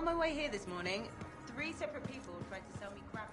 On my way here this morning, 3 separate people tried to sell me crap.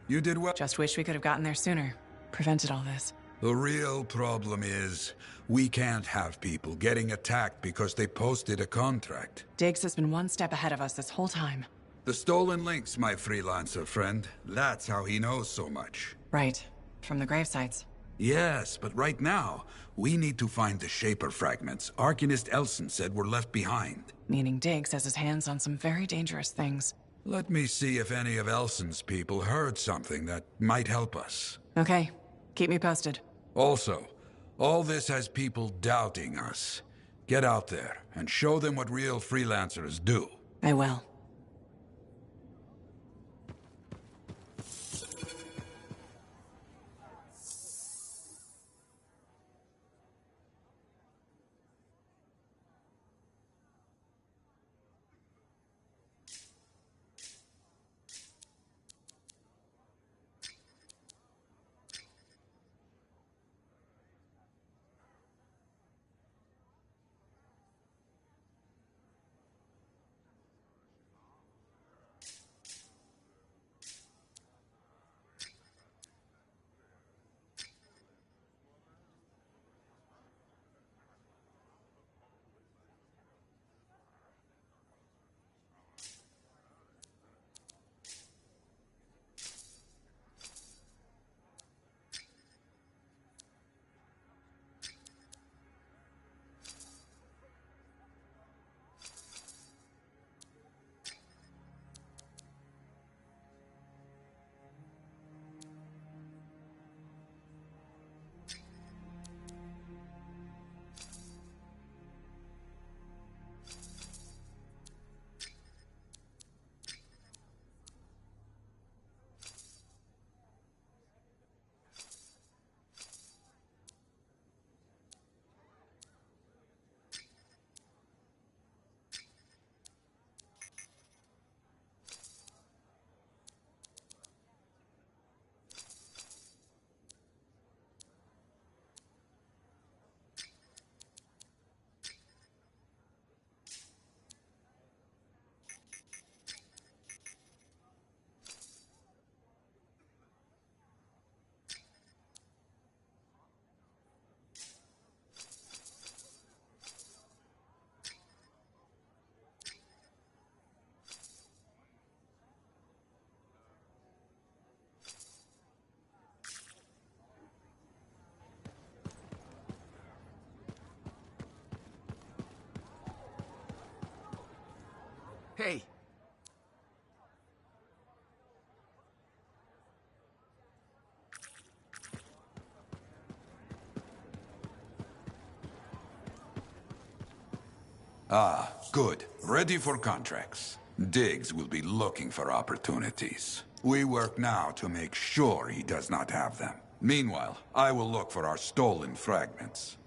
You did well. Just wish we could have gotten there sooner. Prevented all this. The real problem is, we can't have people getting attacked because they posted a contract. Diggs has been one step ahead of us this whole time. The stolen links, my freelancer friend. That's how he knows so much. Right. From the grave sites. Yes, but right now, we need to find the Shaper fragments Arcanist Elson said were left behind. Meaning Diggs has his hands on some very dangerous things. Let me see if any of Elson's people heard something that might help us. Okay. Keep me posted. Also, all this has people doubting us. Get out there and show them what real freelancers do. I will. Hey. Ah, good. Ready for contracts. Diggs will be looking for opportunities. We work now to make sure he does not have them. Meanwhile, I will look for our stolen fragments.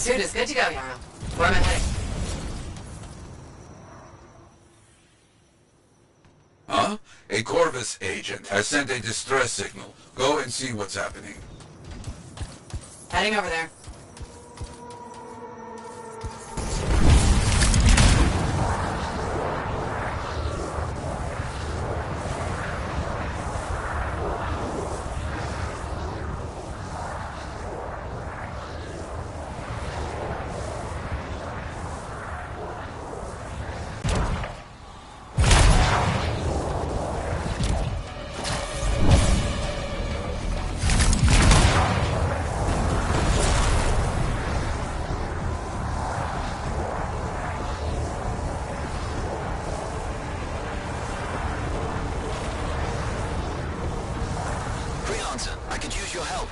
Suit is good to go, Yarrow. Where am I heading? Huh? A Corvus agent has sent a distress signal. Go and see what's happening. Heading over there. I could use your help.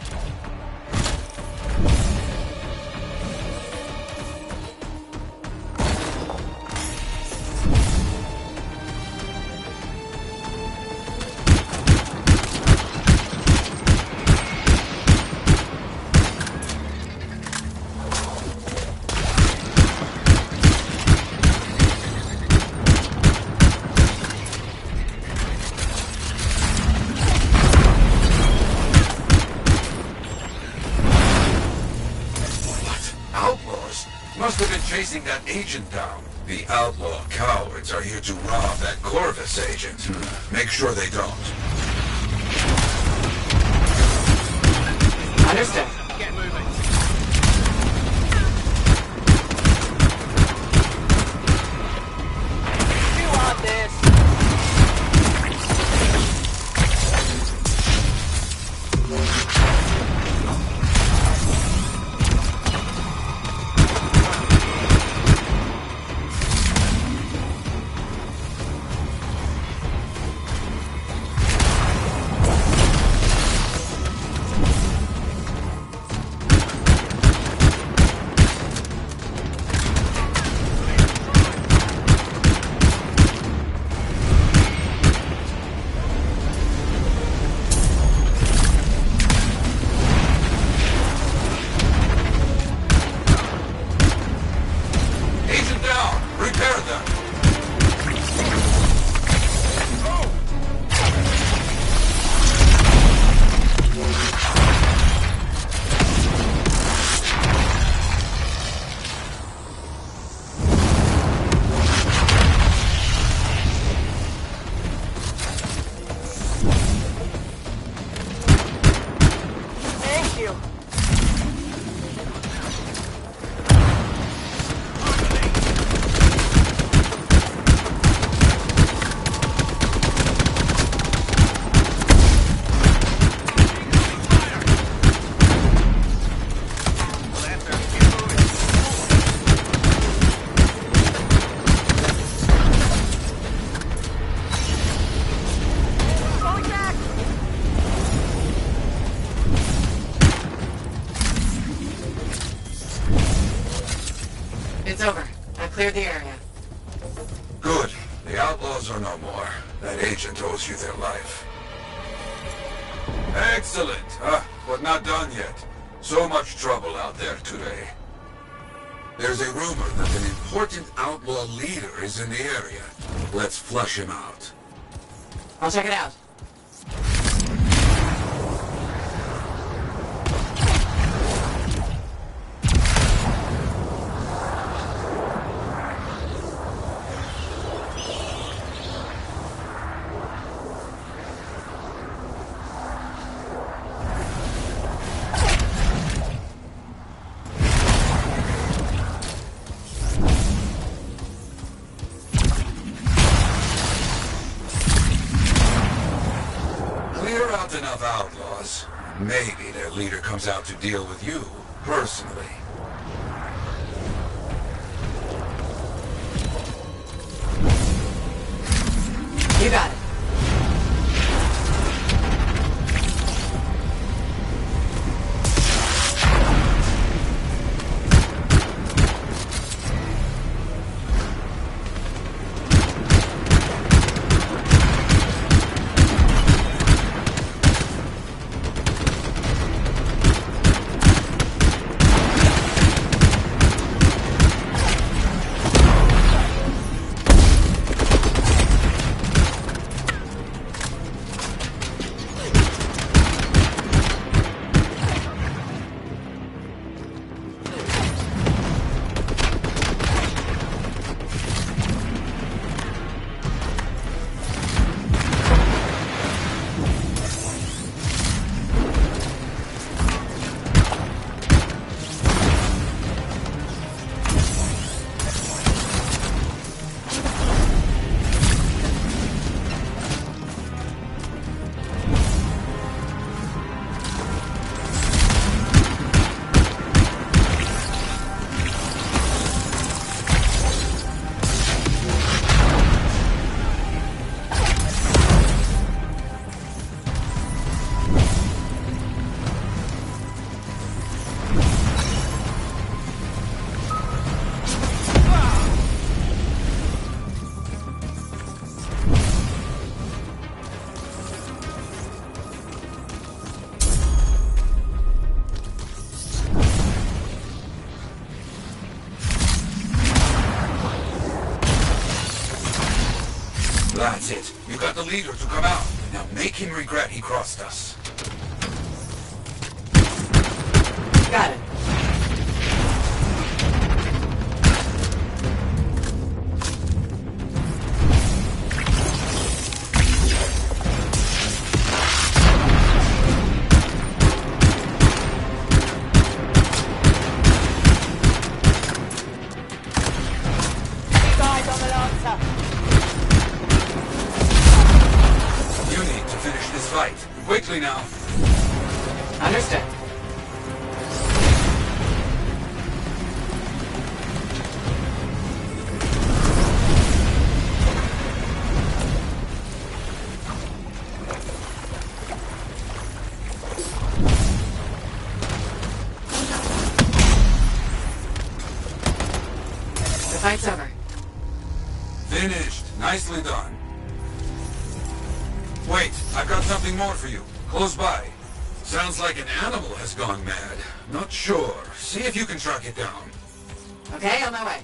Must have been chasing that agent down. The outlaw cowards are here to rob that Corvus agent. Make sure they don't. Understood. Get moving. You want this? It's over. I cleared the area. Good. The outlaws are no more. That agent owes you their life. Excellent. But not done yet. So much trouble out there today. There's a rumor that an important outlaw leader is in the area. Let's flush him out. I'll check it out. Clear out enough outlaws. Maybe their leader comes out to deal with you, personally. You got it. leader to come out. Now make him regret he crossed us. Got it. You guys on the lancer. You need to finish this fight. Quickly now. Understood. The fight's over. Finished. Nicely done. Wait, I've got something more for you. Close by. Sounds like an animal has gone mad. Not sure. See if you can track it down. Okay, on my way.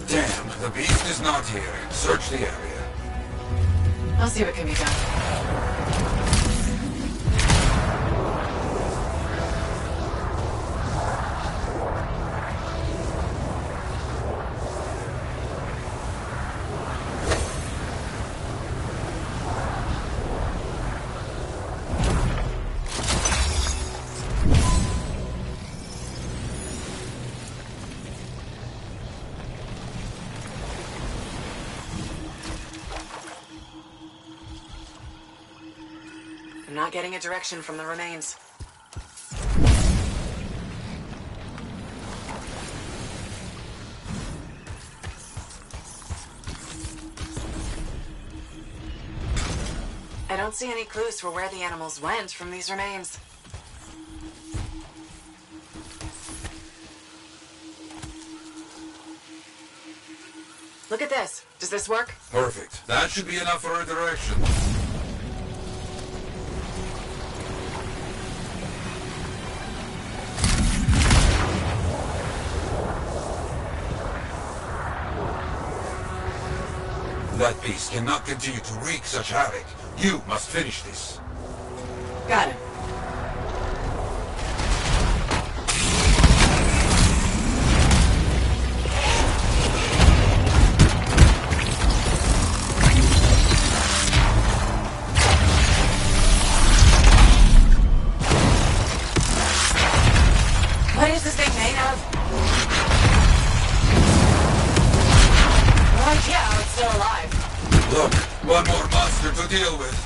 Damn, the beast is not here. Search the area. I'll see what can be done. I'm not getting a direction from the remains. I don't see any clues for where the animals went from these remains. Look at this. Does this work? Perfect. That should be enough for a direction. That beast cannot continue to wreak such havoc. You must finish this. Got it. What is this thing made of? Well, yeah, it's still alive. Look, one more monster to deal with.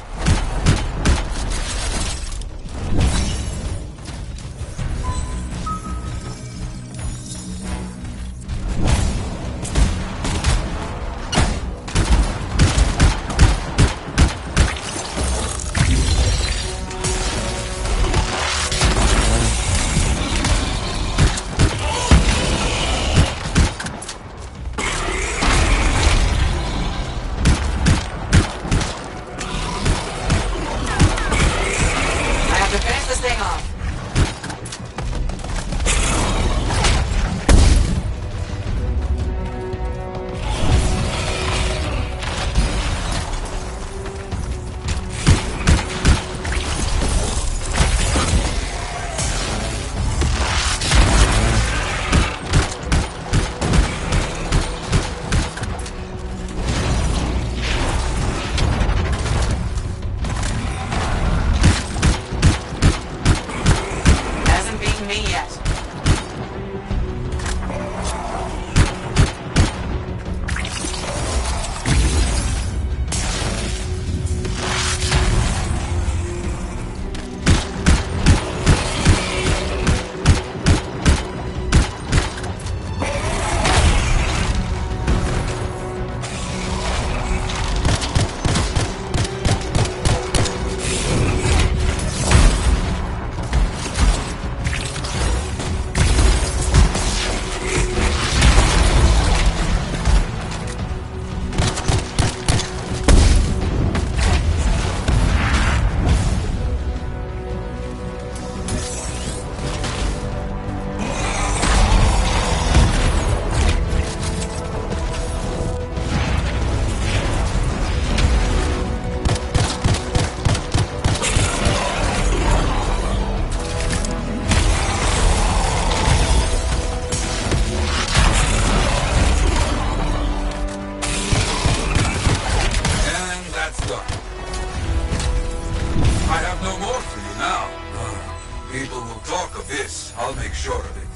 I'll make sure of it.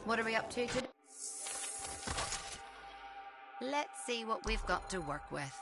What are we up to today? Let's see what we've got to work with.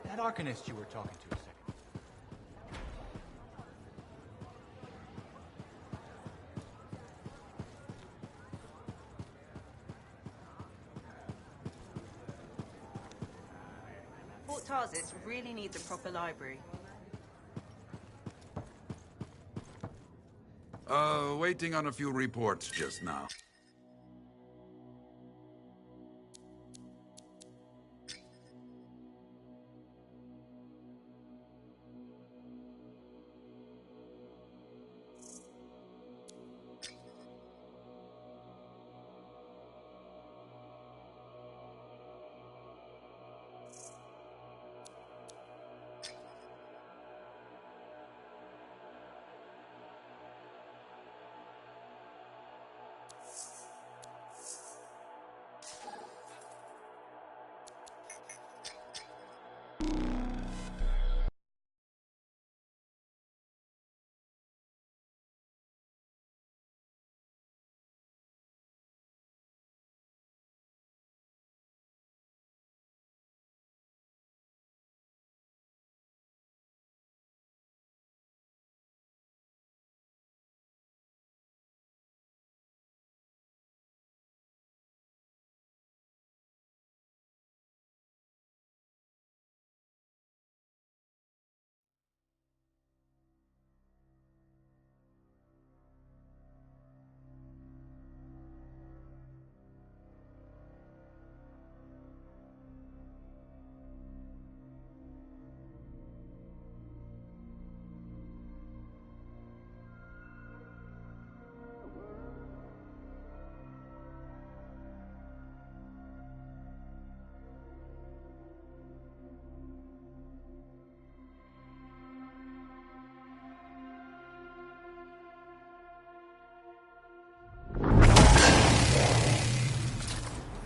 That Arcanist you were talking to a second. Fort Tarsis really needs a proper library. Waiting on a few reports just now.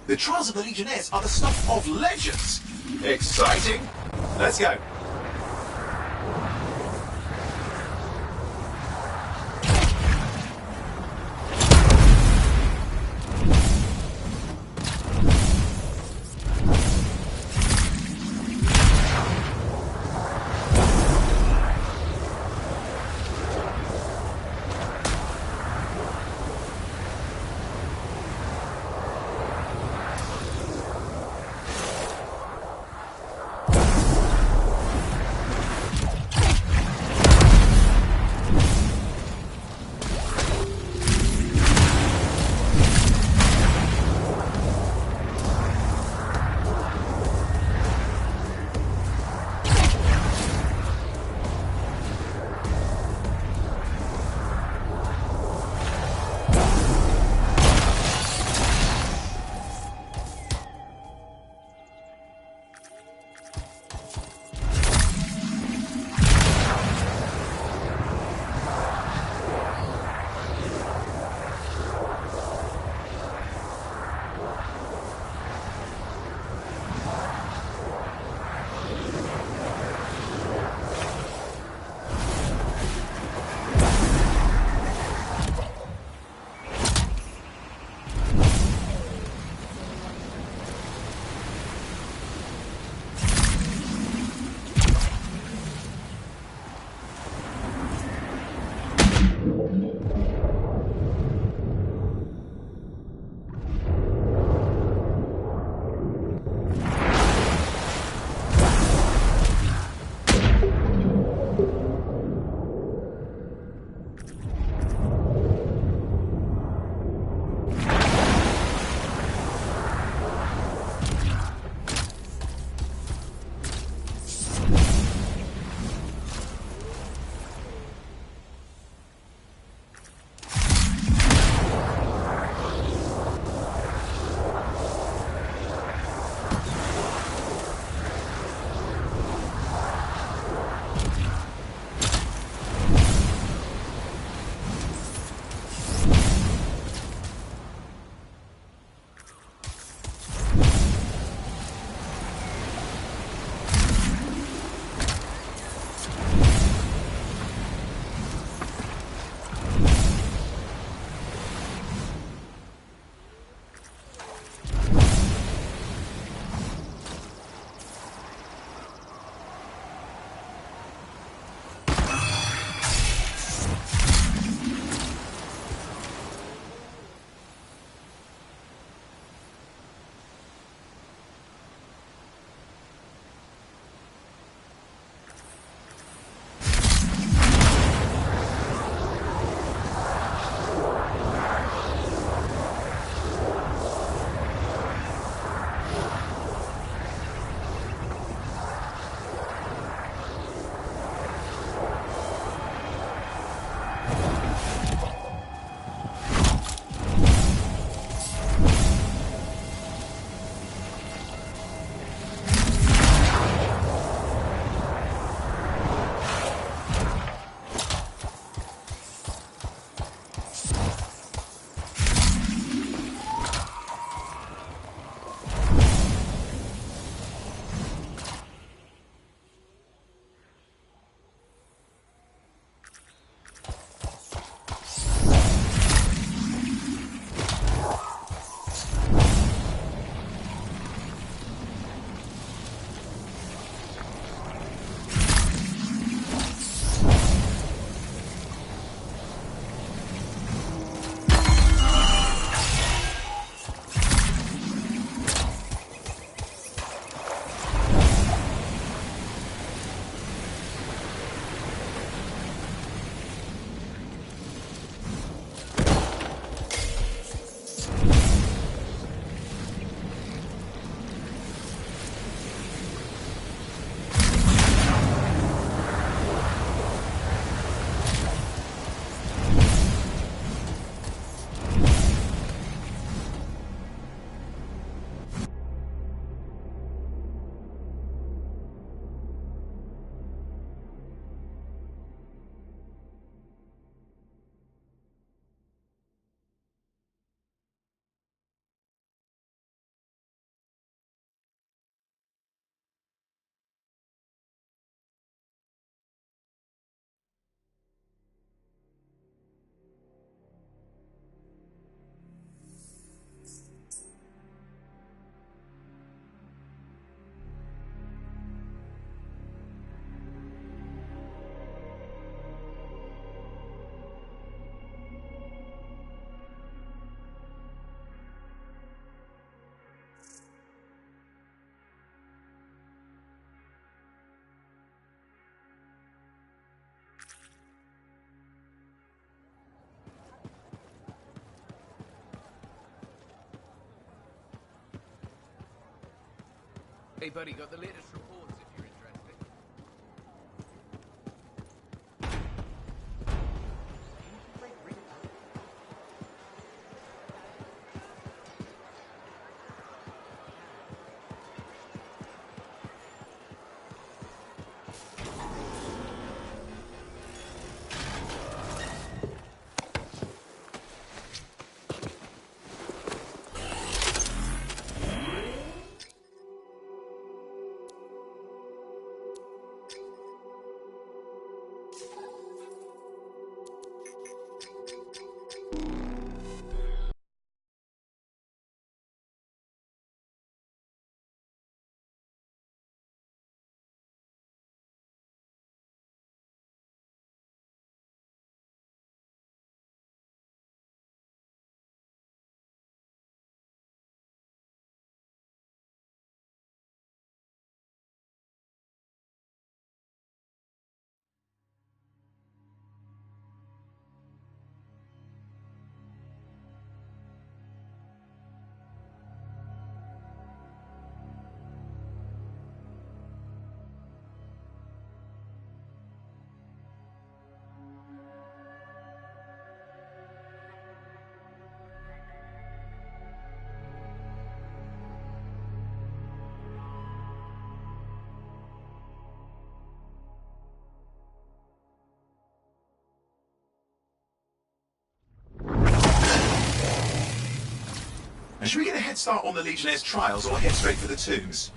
The trials of the Legionnaires are the stuff of legends. Exciting. Let's go. Hey, buddy, got the latest reports if you're interested. Now, should we get a head start on the Legionnaires' trials or head straight for the tombs?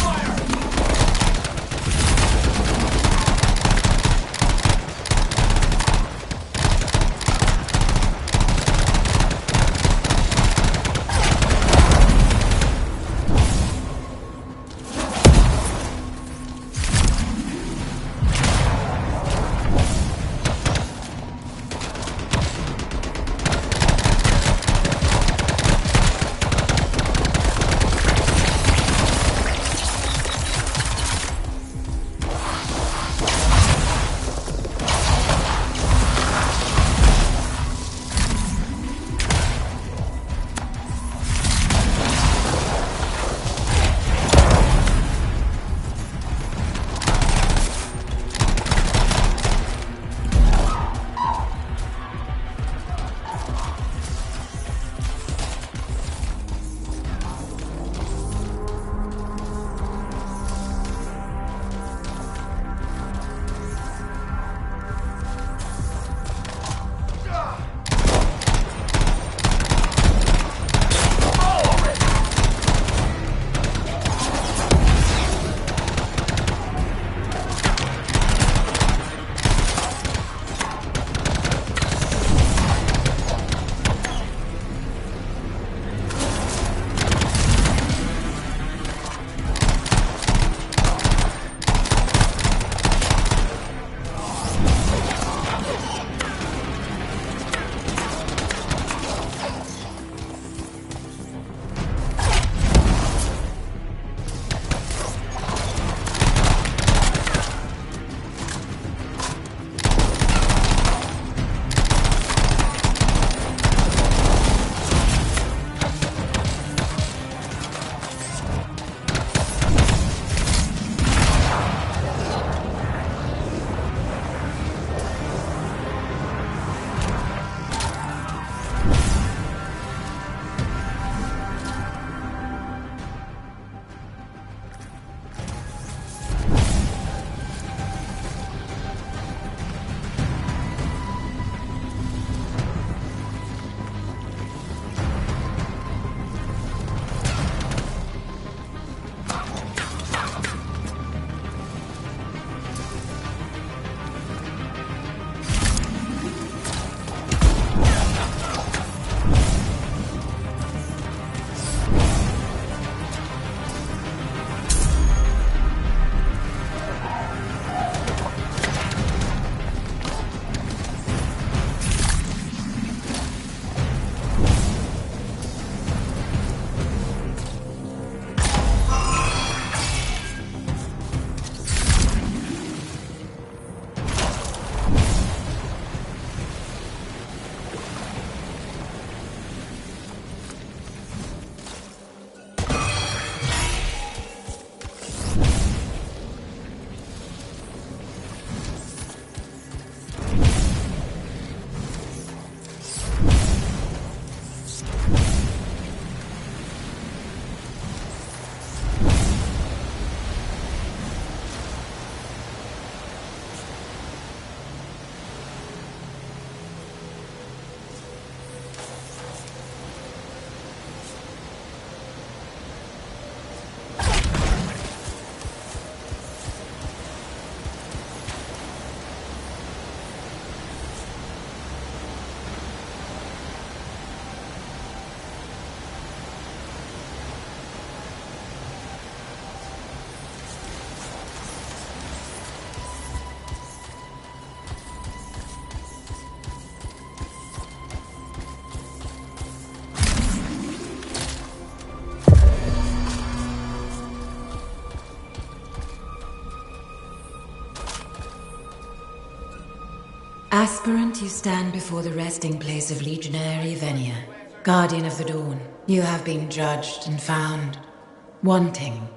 Fire! Aspirant, you stand before the resting place of Legionary Venia, Guardian of the Dawn. You have been judged and found wanting.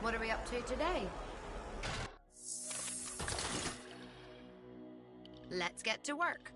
What are we up to today? Let's get to work.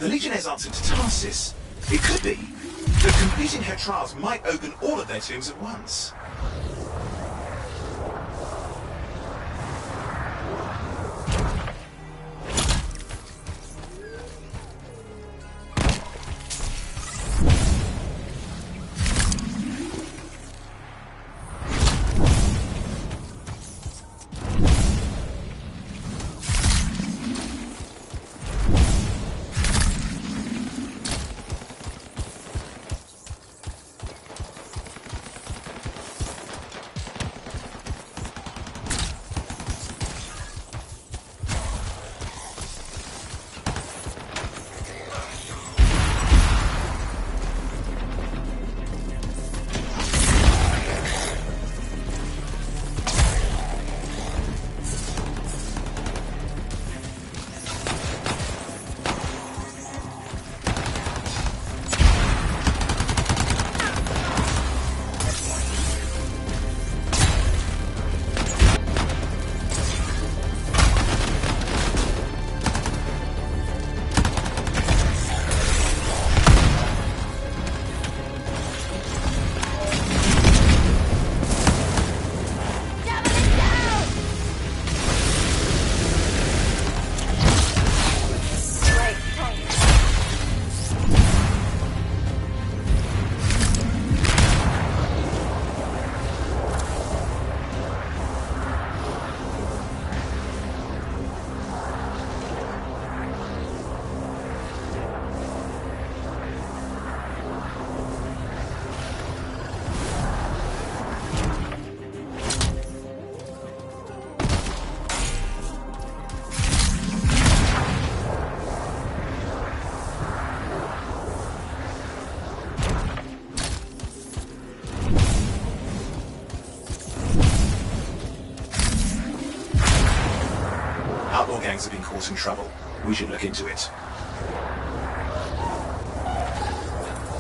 The Legionnaires' answer to Tarsis. It could be that completing her trials might open all of their tombs at once. causing trouble. We should look into it.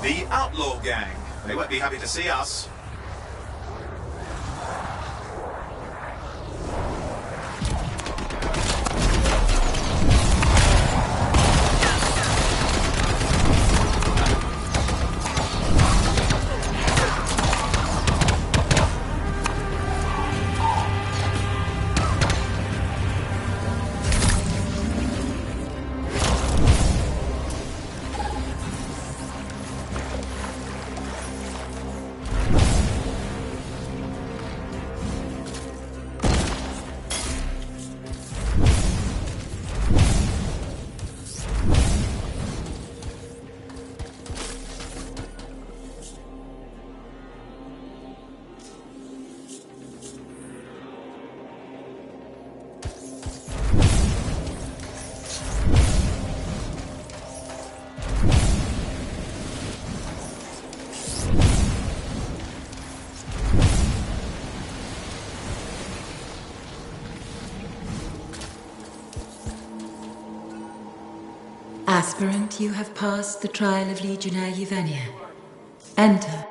The Outlaw Gang. They won't be happy to see us. Aspirant, you have passed the trial of Legionnaire Yevenia. Enter.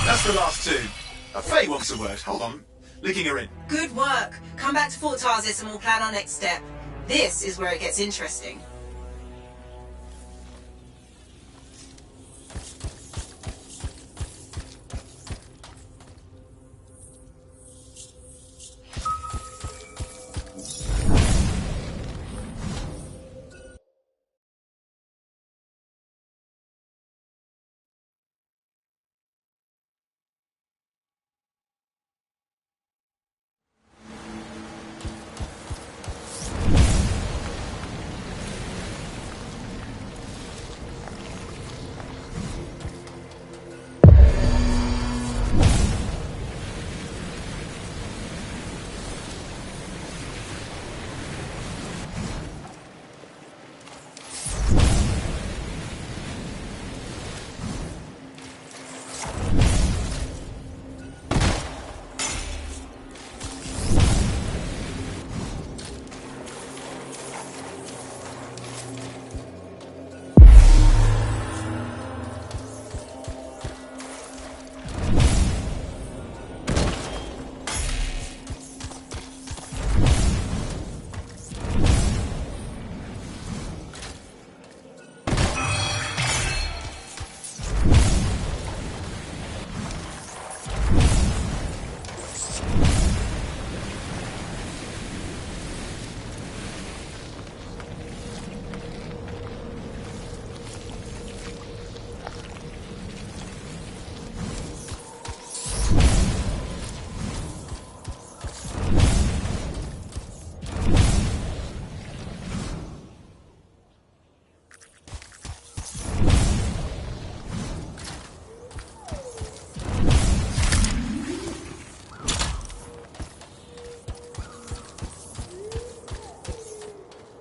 That's the last two. Faye wants a word. Hold on. Linking her in. Good work. Come back to Fort Tarsis and we'll plan our next step. This is where it gets interesting.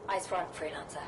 Eyes front, freelancer.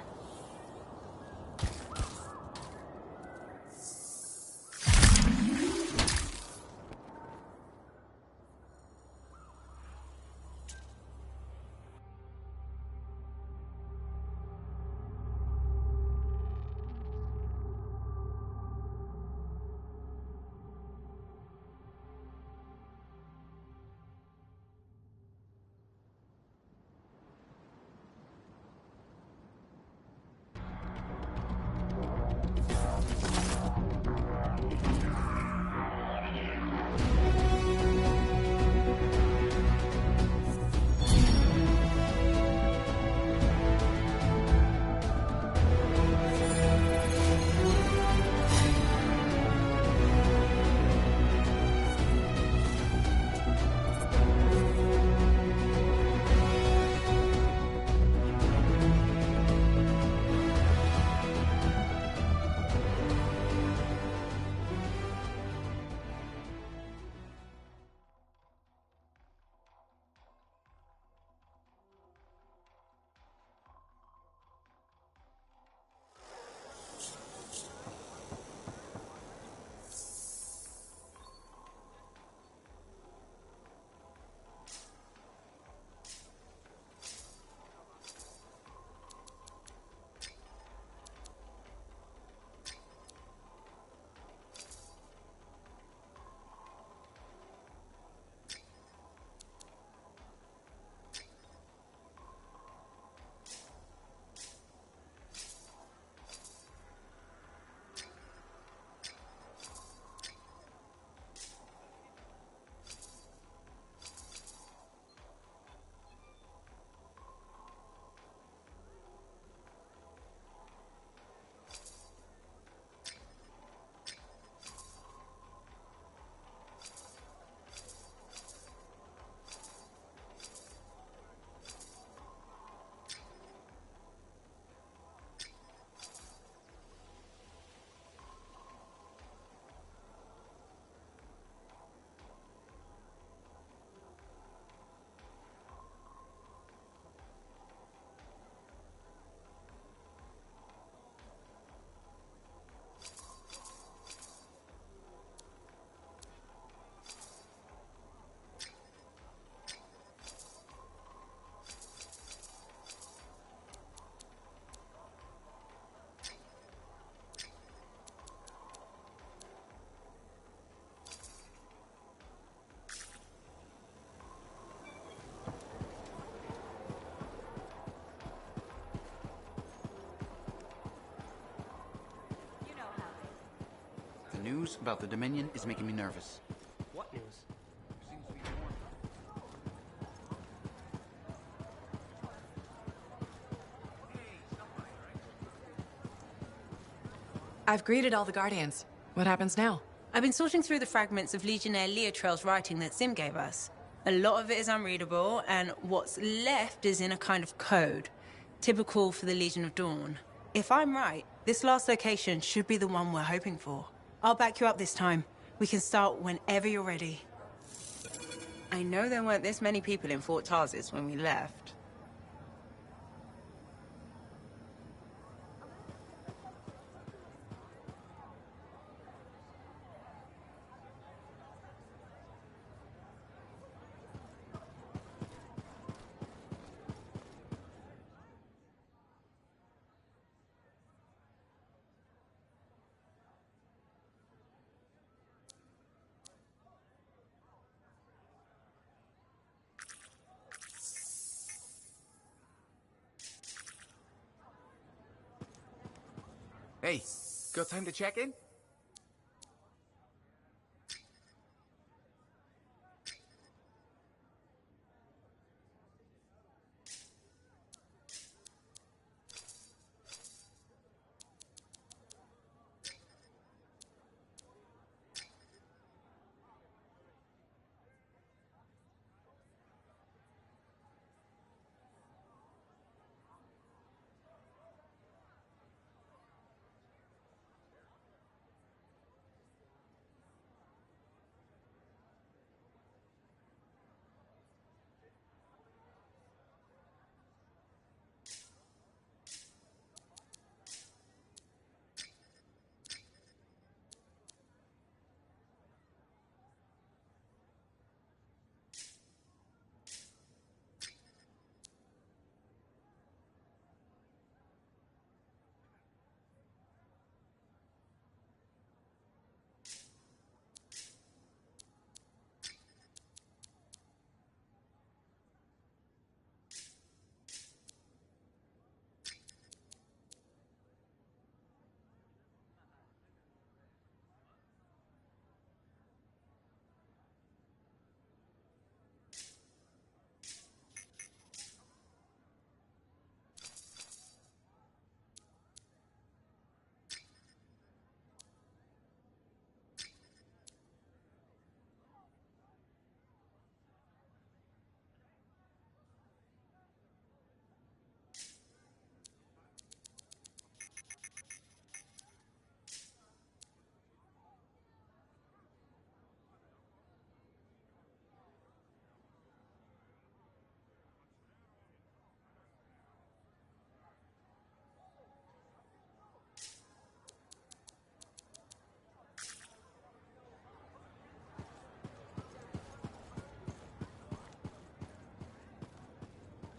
news about the Dominion is making me nervous. What news? Seems to be more. I've greeted all the Guardians. What happens now? I've been sorting through the fragments of Legionnaire Leotrell's writing that Sim gave us. A lot of it is unreadable, and what's left is in a kind of code, typical for the Legion of Dawn. If I'm right, this last location should be the one we're hoping for. I'll back you up this time. We can start whenever you're ready. I know there weren't this many people in Fort Tarsis when we left. Hey, got time to check in?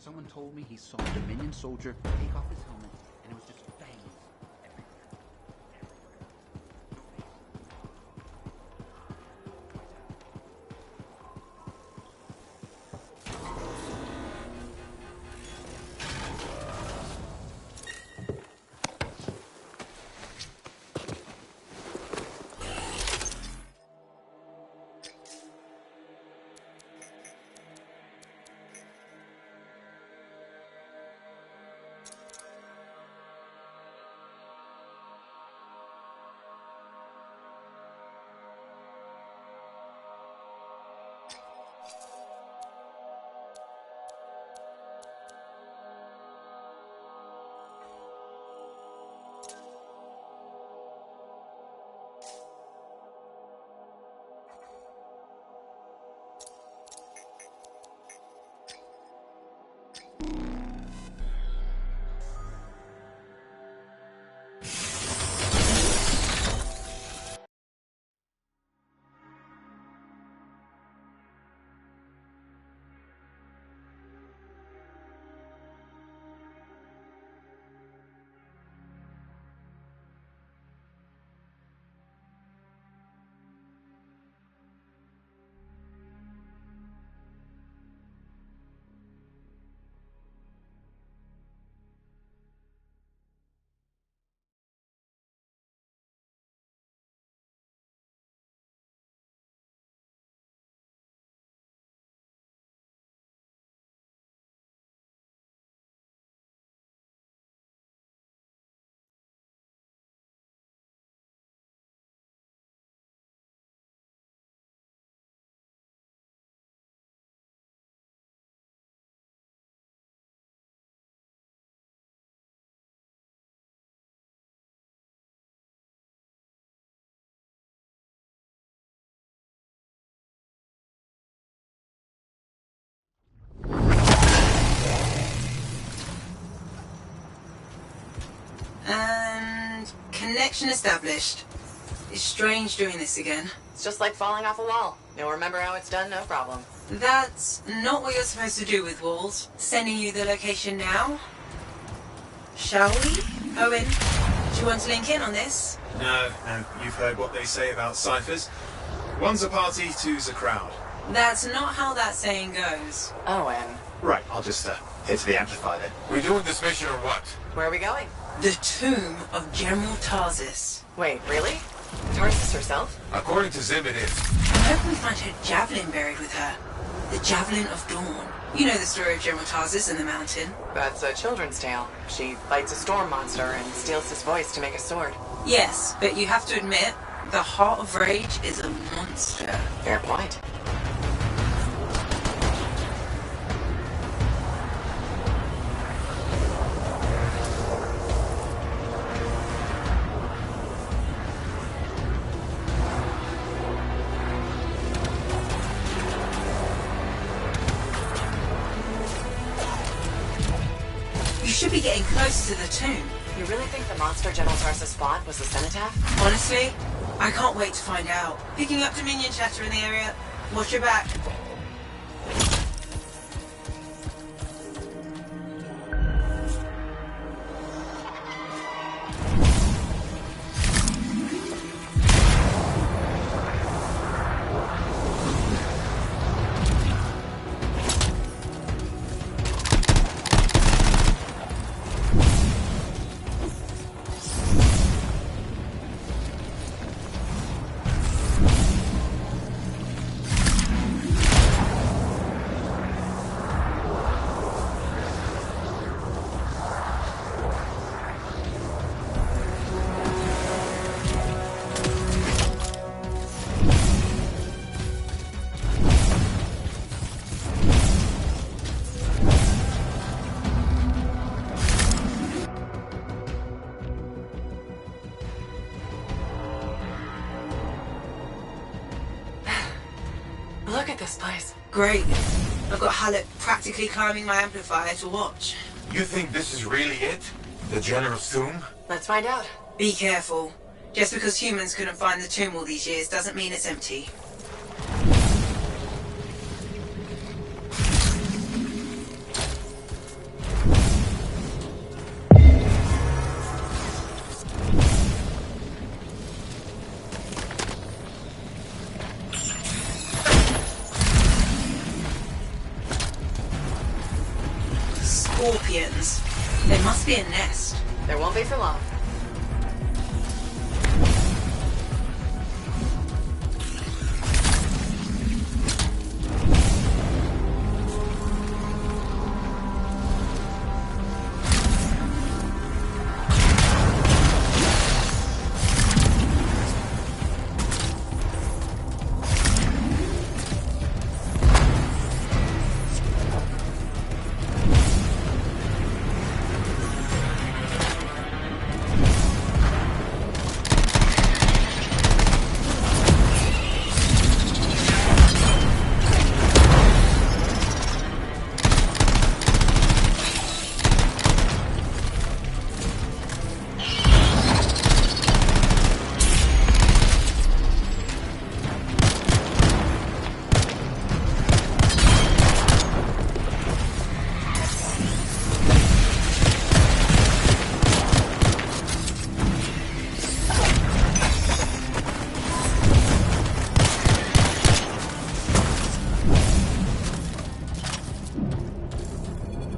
Someone told me he saw a Dominion soldier take off his helmet, and it was just fangs everywhere. And connection established. It's strange doing this again. It's just like falling off a wall. You'll remember how it's done, no problem. That's not what you're supposed to do with walls. Sending you the location now. Shall we? Owen, do you want to link in on this? No, and you've heard what they say about ciphers. One's a party, two's a crowd. That's not how that saying goes. Owen. Right, I'll just hit the amplifier then. We doing this mission or what? Where are we going? The tomb of General Tarsis. Wait, really? Tarsis herself? According to Zim, it is. I hope we find her javelin buried with her. The Javelin of Dawn. You know the story of General Tarsis and the mountain. That's a children's tale. She fights a storm monster and steals his voice to make a sword. Yes, but you have to admit, the Heart of Rage is a monster. Fair point. You should be getting close to the tomb. You really think the monster General Tarsis fought was the cenotaph? Honestly, I can't wait to find out. Picking up Dominion chatter in the area. Watch your back. Look at this place. Great. I've got Halleck practically climbing my amplifier to watch. You think this is really it? The General's tomb? Let's find out. Be careful. Just because humans couldn't find the tomb all these years doesn't mean it's empty. Scorpions. There must be a nest. There won't be for long.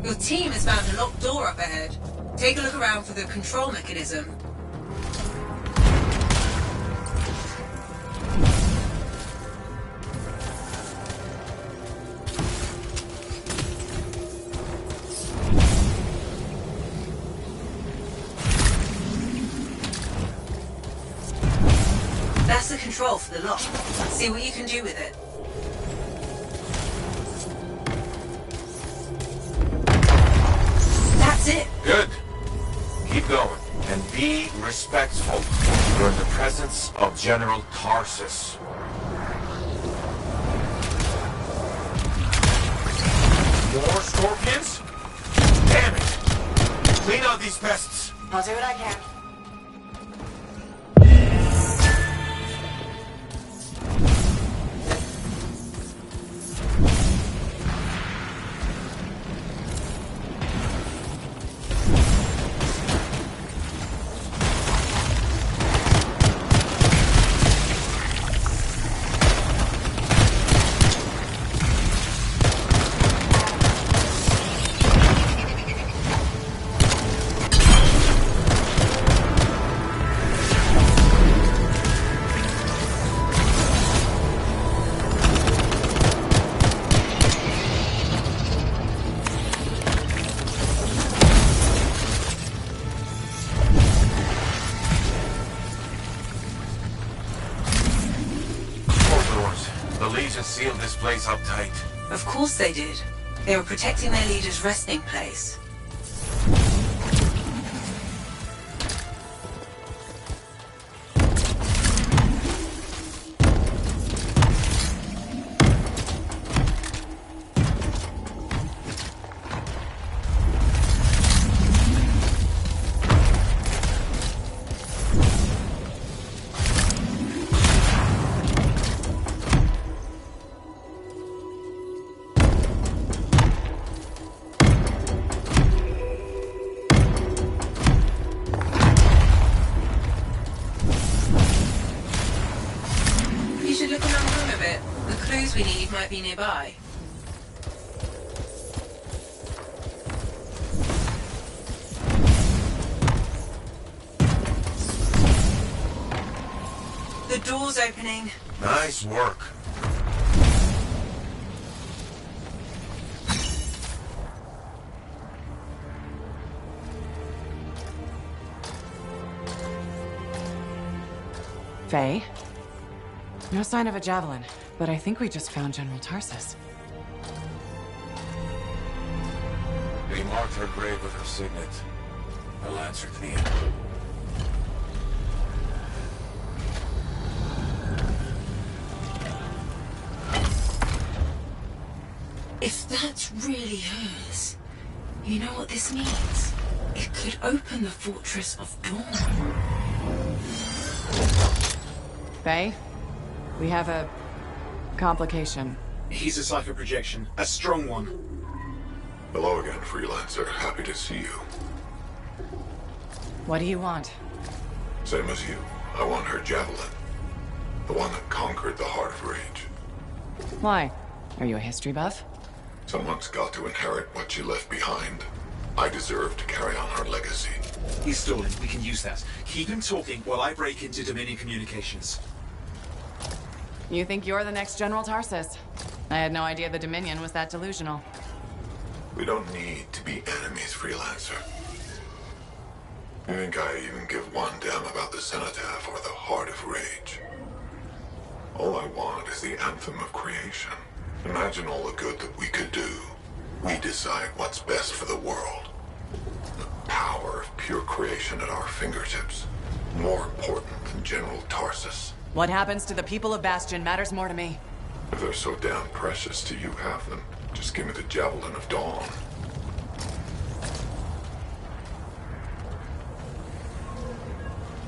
Your team has found a locked door up ahead. Take a look around for the control mechanism. That's the control for the lock. See what you can do with it. That's it. Good. Keep going. And be respectful. You're in the presence of General Tarsis. More scorpions? Damn it! Clean out these pests. I'll do what I can. Sealed this place up tight. Of course they did. They were protecting their leader's resting place. We need might be nearby. The door's opening. Nice work. Faye? No sign of a javelin. But I think we just found General Tarsus. They marked her grave with her signet. I'll answer to the end. If that's really hers, you know what this means? It could open the Fortress of Dawn. Faye? We have a complication. He's a cipher projection. A strong one. Hello again, Freelancer. Happy to see you. What do you want? Same as you. I want her javelin. The one that conquered the Heart of Rage. Why? Are you a history buff? Someone's got to inherit what she left behind. I deserve to carry on her legacy. He's stalling. We can use that. Keep him talking while I break into Dominion communications. You think you're the next General Tarsus? I had no idea the Dominion was that delusional. We don't need to be enemies, Freelancer. You think I even give one damn about the Cenotaph or the Heart of Rage? All I want is the anthem of creation. Imagine all the good that we could do. We decide what's best for the world. The power of pure creation at our fingertips. More important than General Tarsus. What happens to the people of Bastion matters more to me. If they're so damn precious to you, have them. Just give me the Javelin of Dawn.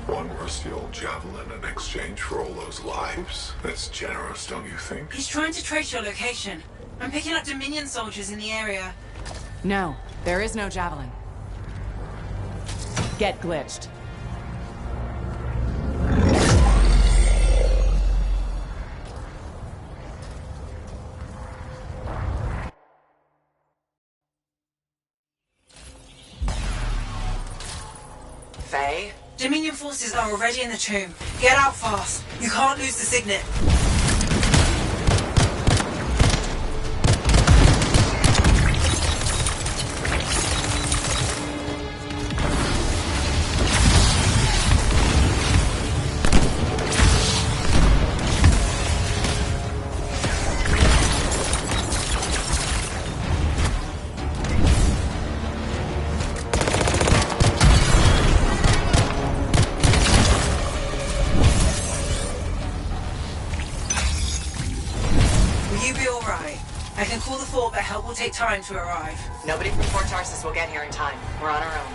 One rusty old javelin in exchange for all those lives? That's generous, don't you think? He's trying to trace your location. I'm picking up Dominion soldiers in the area. No, there is no javelin. Get glitched. Faye? Dominion forces are already in the tomb. Get out fast. You can't lose the signet. Take time to arrive. Nobody from Fort Tarsus will get here in time. We're on our own.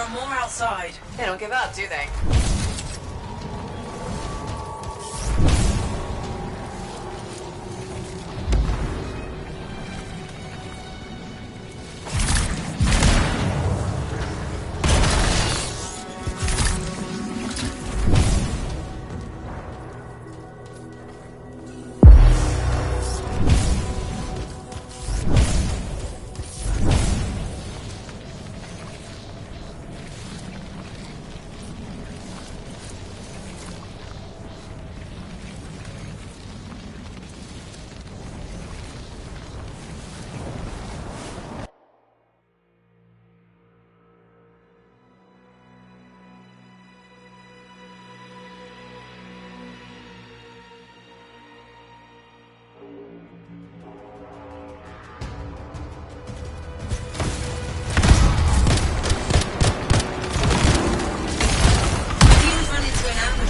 are more outside. They don't give up, do they?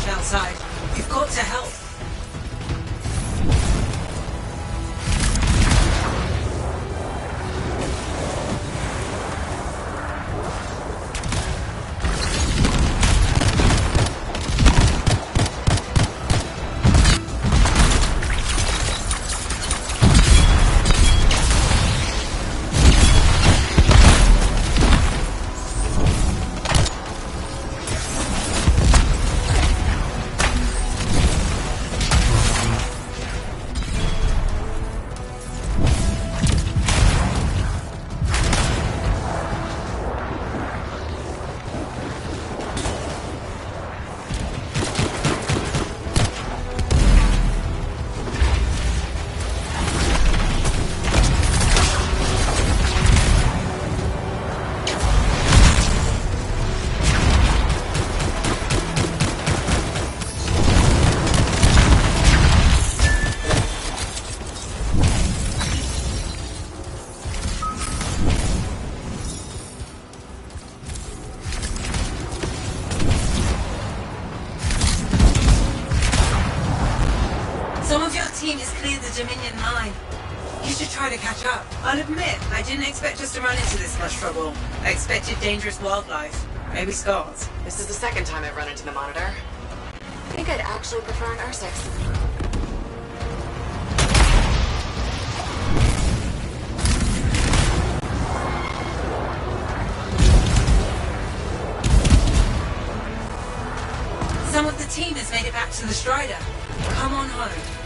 Outside. You've got to help. Some of your team has cleared the Dominion line. You should try to catch up. I'll admit, I didn't expect us to run into this much trouble. I expected dangerous wildlife. Maybe scars. This is the second time I've run into the Monitor. I think I'd actually prefer an R6. Some of the team has made it back to the Strider. Come on home.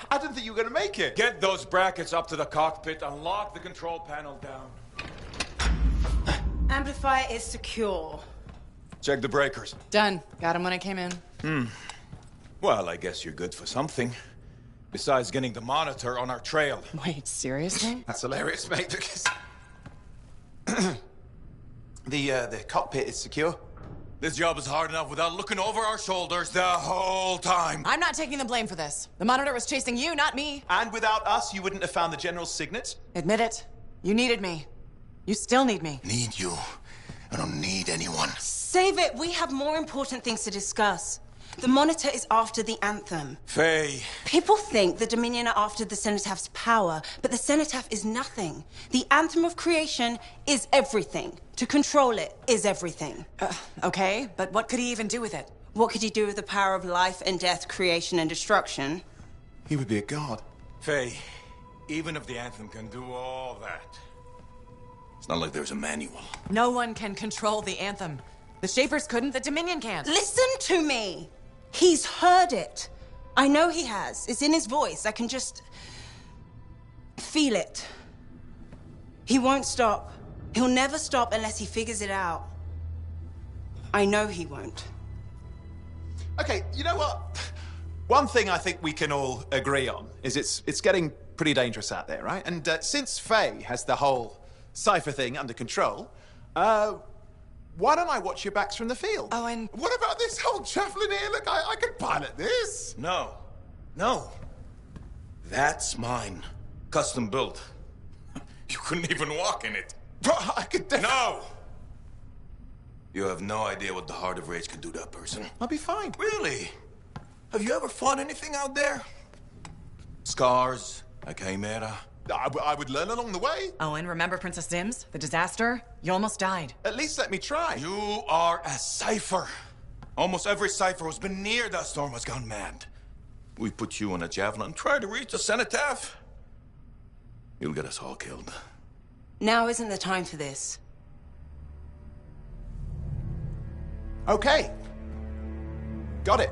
I didn't think you were going to make it. Get those brackets up to the cockpit and lock the control panel down. Amplifier is secure. Check the breakers. Done. Got him when I came in. Well, I guess you're good for something. Besides getting the monitor on our trail. Wait, seriously? That's hilarious, mate, because... the cockpit is secure. This job is hard enough without looking over our shoulders the whole time. I'm not taking the blame for this. The monitor was chasing you, not me. And without us, you wouldn't have found the General's signet? Admit it. You needed me. You still need me. Need you. I don't need anyone. Save it. We have more important things to discuss. The Monitor is after the Anthem. Faye. People think the Dominion are after the Cenotaph power, but the Cenotaph is nothing. The Anthem of Creation is everything. To control it is everything. Okay, but what could he even do with it? What could he do with the power of life and death, creation and destruction? He would be a god. Faye, even if the Anthem can do all that, it's not like there's a manual. No one can control the Anthem. The Shapers couldn't, the Dominion can't. Listen to me! He's heard it. I know he has. It's in his voice. I can just... feel it. He won't stop. He'll never stop unless he figures it out. I know he won't. Okay, you know what? One thing I think we can all agree on is it's getting pretty dangerous out there, right? And since Faye has the whole cipher thing under control, why don't I watch your backs from the field? Oh, and... What about this whole javelin here? Look, I can pilot this. No. No. That's mine. Custom built. You couldn't even walk in it. But I could No! You have no idea what the Heart of Rage can do to a person. I'll be fine. Really? Have you ever fought anything out there? Scars, a chimera. I would learn along the way. Oh, and remember Princess Dims? The disaster? You almost died. At least let me try. You are a cipher. Almost every cipher who's been near that storm has gone mad. We put you on a javelin and try to reach the Cenotaph. You'll get us all killed. Now isn't the time for this. Okay. Got it.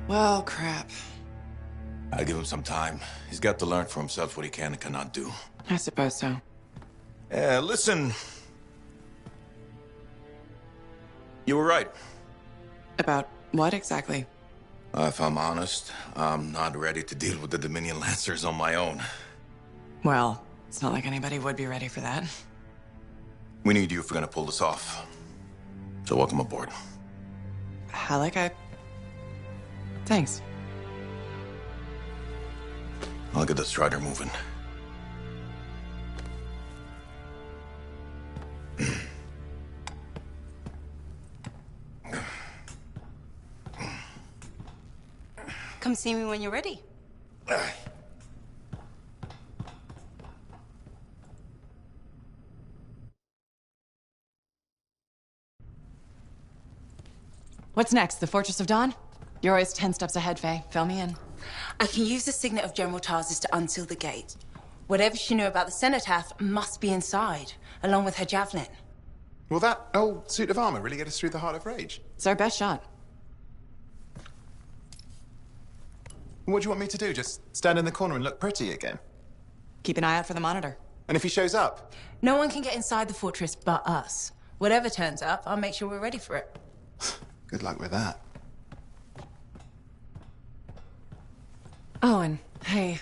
Well, crap. I'll give him some time. He's got to learn for himself what he can and cannot do. I suppose so. Listen. You were right. About what exactly? If I'm honest, I'm not ready to deal with the Dominion Lancers on my own. Well, it's not like anybody would be ready for that. We need you if we're gonna pull this off. So welcome aboard. Halleck, Thanks. I'll get the Strider moving. Come see me when you're ready. What's next? The Fortress of Dawn? You're always 10 steps ahead, Faye. Fill me in. I can use the signet of General Tarsis to unseal the gate. Whatever she knew about the Cenotaph must be inside, along with her javelin. Will that old suit of armor really get us through the Heart of Rage? It's our best shot. What do you want me to do? Just stand in the corner and look pretty again? Keep an eye out for the monitor. And if he shows up? No one can get inside the fortress but us. Whatever turns up, I'll make sure we're ready for it. Good luck with that. Owen, hey.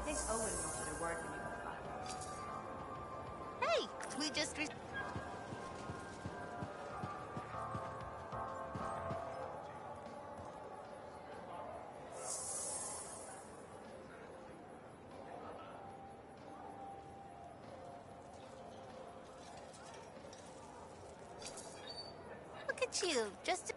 think Owen wanted a word when you got back. Hey, we just Look at you, just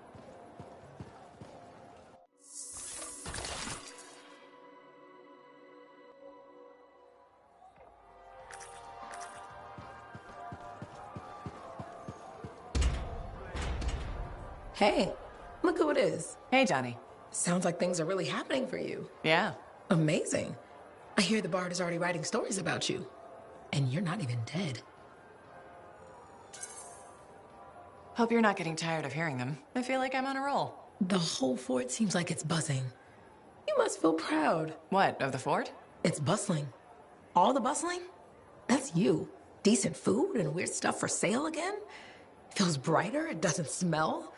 Hey, look who it is. Hey, Johnny. Sounds like things are really happening for you. Yeah. Amazing. I hear the Bard is already writing stories about you. And you're not even dead. Hope you're not getting tired of hearing them. I feel like I'm on a roll. The whole fort seems like it's buzzing. You must feel proud. What, of the fort? It's bustling. All the bustling? That's you. Decent food and weird stuff for sale again? Feels brighter, it doesn't smell.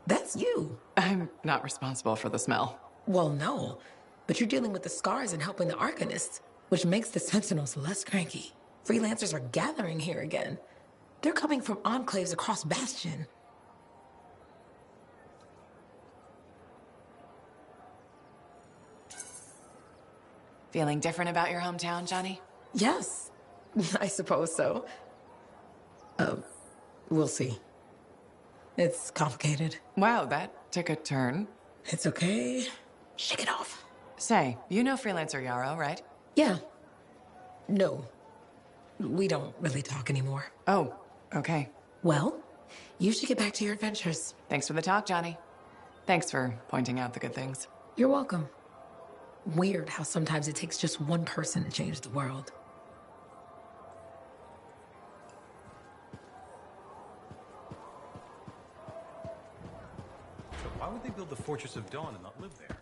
That's you. I'm not responsible for the smell. Well, no. But you're dealing with the scars and helping the Arcanists, which makes the Sentinels less cranky. Freelancers are gathering here again. They're coming from enclaves across Bastion. Feeling different about your hometown, Johnny? Yes, I suppose so. We'll see. It's complicated. Wow, that took a turn. It's okay. Shake it off. Say, you know Freelancer Yarrow, right? Yeah. No. We don't really talk anymore. Oh, okay. Well, you should get back to your adventures. Thanks for the talk, Johnny. Thanks for pointing out the good things. You're welcome. Weird how sometimes it takes just one person to change the world. So why would they build the Fortress of Dawn and not live there?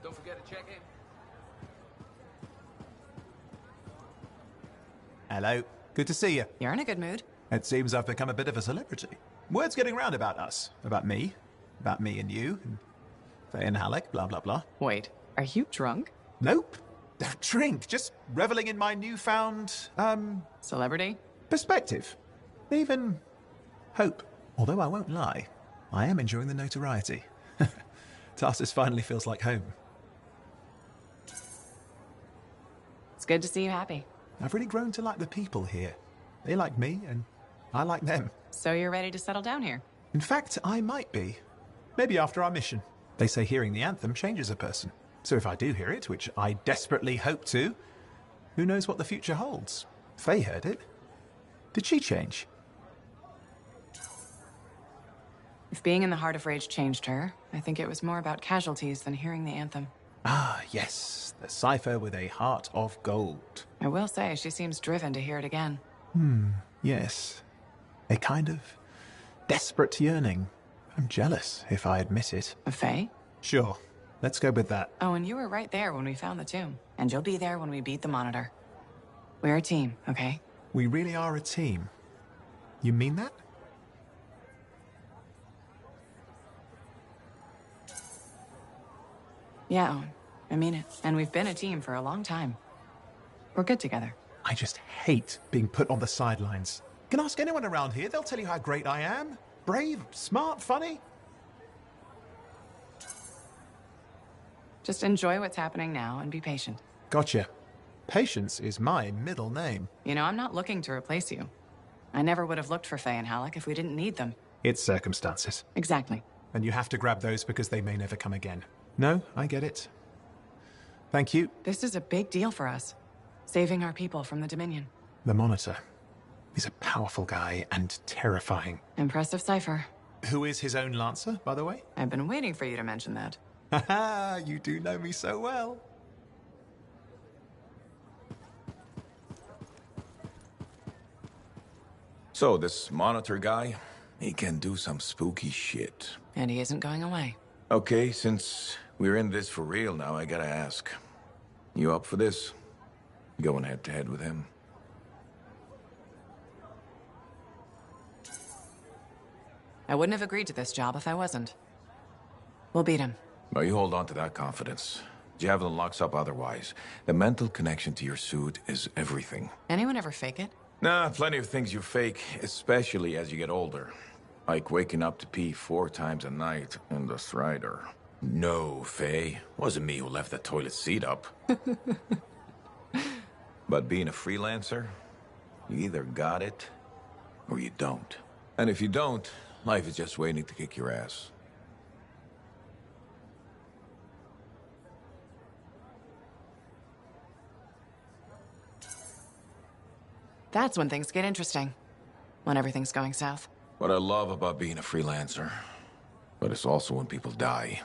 Don't forget to check in. Hello. Good to see you. You're in a good mood. It seems I've become a bit of a celebrity. Word's getting round about us. About me and you, and Faye and Halleck, blah, blah, blah. Wait, are you drunk? Nope. Don't drink. Just reveling in my newfound, Celebrity? perspective. Even hope. Although I won't lie, I am enjoying the notoriety. Tarsus finally feels like home. It's good to see you happy. I've really grown to like the people here. They like me, and I like them. So you're ready to settle down here? In fact, I might be. Maybe after our mission. They say hearing the anthem changes a person. So if I do hear it, which I desperately hope to, who knows what the future holds? Faye heard it. Did she change? If being in the Heart of Rage changed her, I think it was more about casualties than hearing the anthem. Ah, yes. The cipher with a heart of gold. I will say, she seems driven to hear it again. Yes. A kind of desperate yearning. I'm jealous, if I admit it. Of Faye? Sure. Let's go with that. Oh, and you were right there when we found the tomb. And you'll be there when we beat the Monitor. We're a team, okay? We really are a team. You mean that? Yeah, Owen. I mean it. And we've been a team for a long time. We're good together. I just hate being put on the sidelines. You can ask anyone around here, they'll tell you how great I am. Brave, smart, funny. Just enjoy what's happening now and be patient. Gotcha. Patience is my middle name. You know, I'm not looking to replace you. I never would have looked for Faye and Halleck if we didn't need them. It's circumstances. Exactly. And you have to grab those because they may never come again. No, I get it. Thank you. This is a big deal for us. Saving our people from the Dominion. The Monitor. He's a powerful guy and terrifying. Impressive cipher. Who is his own Lancer, by the way? I've been waiting for you to mention that. Haha, you do know me so well. So, this Monitor guy, he can do some spooky shit. And he isn't going away. Okay, since we're in this for real now, I gotta ask. You up for this? Going head-to-head with him? I wouldn't have agreed to this job if I wasn't. We'll beat him. Well, you hold on to that confidence. Javelin locks up otherwise. The mental connection to your suit is everything. Anyone ever fake it? Nah, plenty of things you fake, especially as you get older. Like waking up to pee 4 times a night in the Strider. No, Faye. Wasn't me who left that toilet seat up. But being a freelancer, you either got it, or you don't. And if you don't, life is just waiting to kick your ass. That's when things get interesting. When everything's going south. What I love about being a freelancer, but it's also when people die.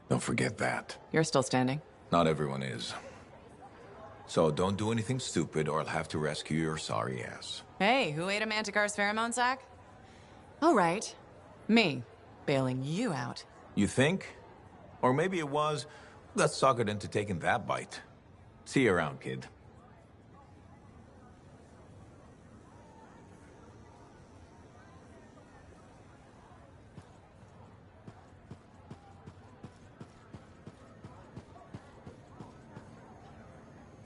Don't forget that. You're still standing? Not everyone is. So don't do anything stupid or I'll have to rescue your sorry ass. Hey, who ate a Manticore's pheromone sac? All right. Me. Bailing you out. You think? Or maybe it was who got suckered into taking that bite. See you around, kid.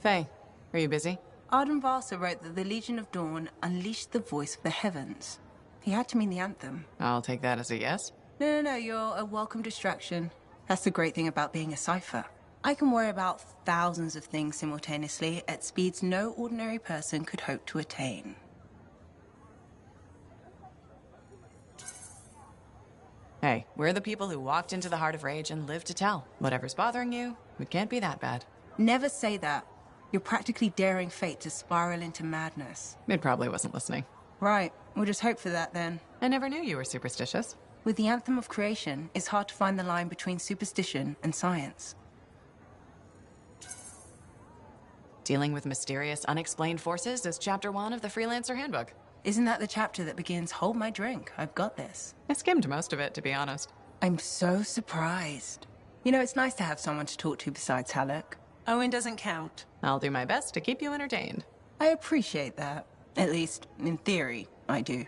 Faye, are you busy? Arden Varsa wrote that the Legion of Dawn unleashed the voice of the heavens. He had to mean the anthem. I'll take that as a yes. No, you're a welcome distraction. That's the great thing about being a cipher. I can worry about thousands of things simultaneously at speeds no ordinary person could hope to attain. Hey, we're the people who walked into the heart of rage and lived to tell. Whatever's bothering you, it can't be that bad. Never say that. You're practically daring fate to spiral into madness. It probably wasn't listening. Right. We'll just hope for that then. I never knew you were superstitious. With the anthem of creation, it's hard to find the line between superstition and science. Dealing with mysterious, unexplained forces is Chapter 1 of the Freelancer Handbook. Isn't that the chapter that begins, "Hold my drink, I've got this"? I skimmed most of it, to be honest. I'm so surprised. You know, it's nice to have someone to talk to besides Halleck. Owen doesn't count. I'll do my best to keep you entertained. I appreciate that. At least, in theory, I do.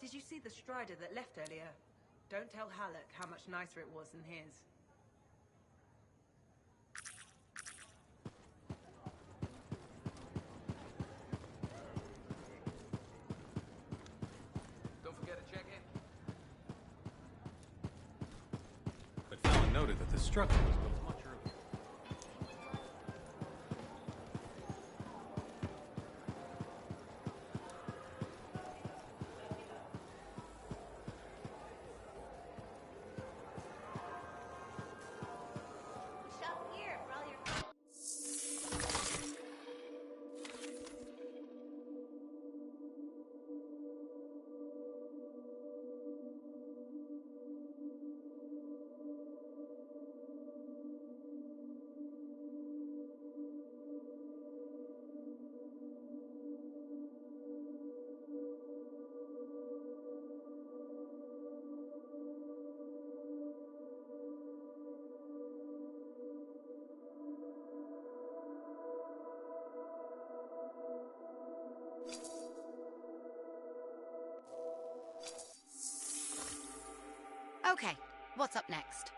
Did you see the Strider that left earlier? Don't tell Halleck how much nicer it was than his. Don't forget to check in. But Fallon noted that the structure was built much earlier. Okay, what's up next?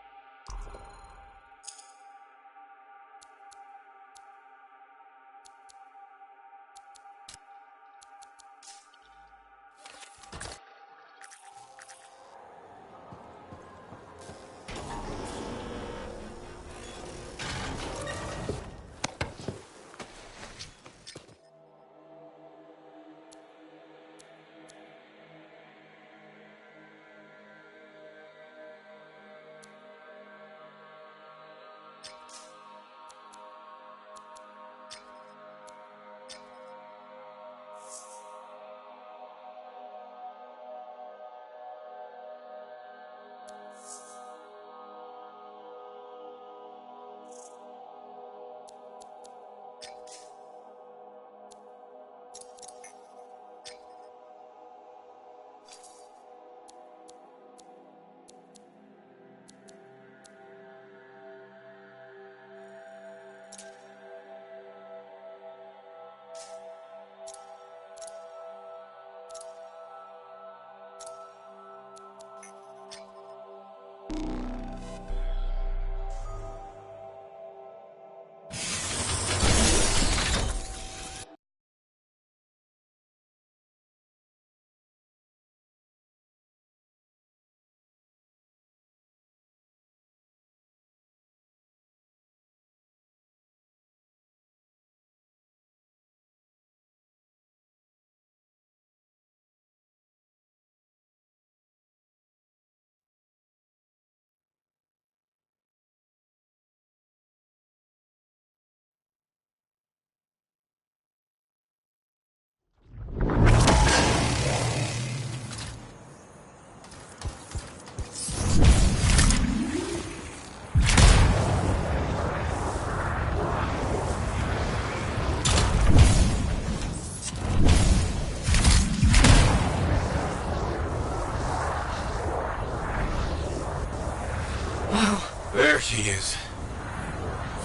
There she is.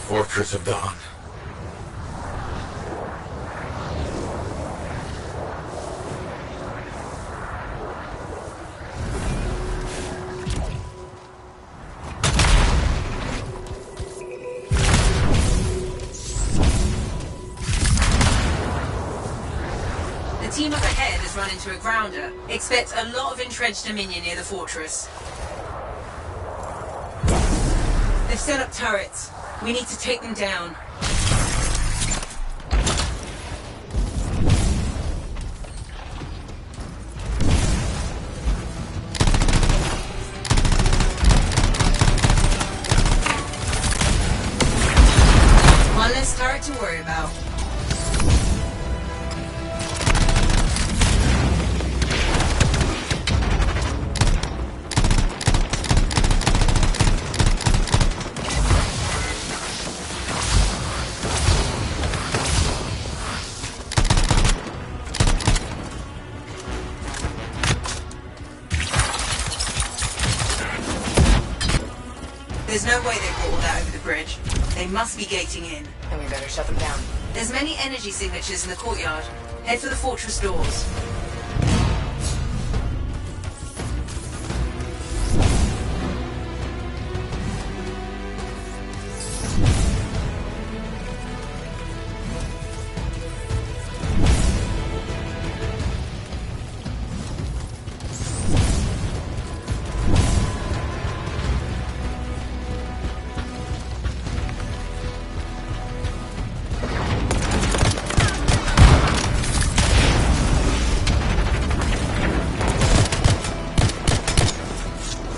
Fortress of Dawn. The team up ahead has run into a grounder. Expect a lot of entrenched Dominion near the fortress. They've set up turrets. We need to take them down. One less turret to worry about. There's no way they brought all that over the bridge. They must be gating in. Then we better shut them down. There's many energy signatures in the courtyard. Head for the fortress doors.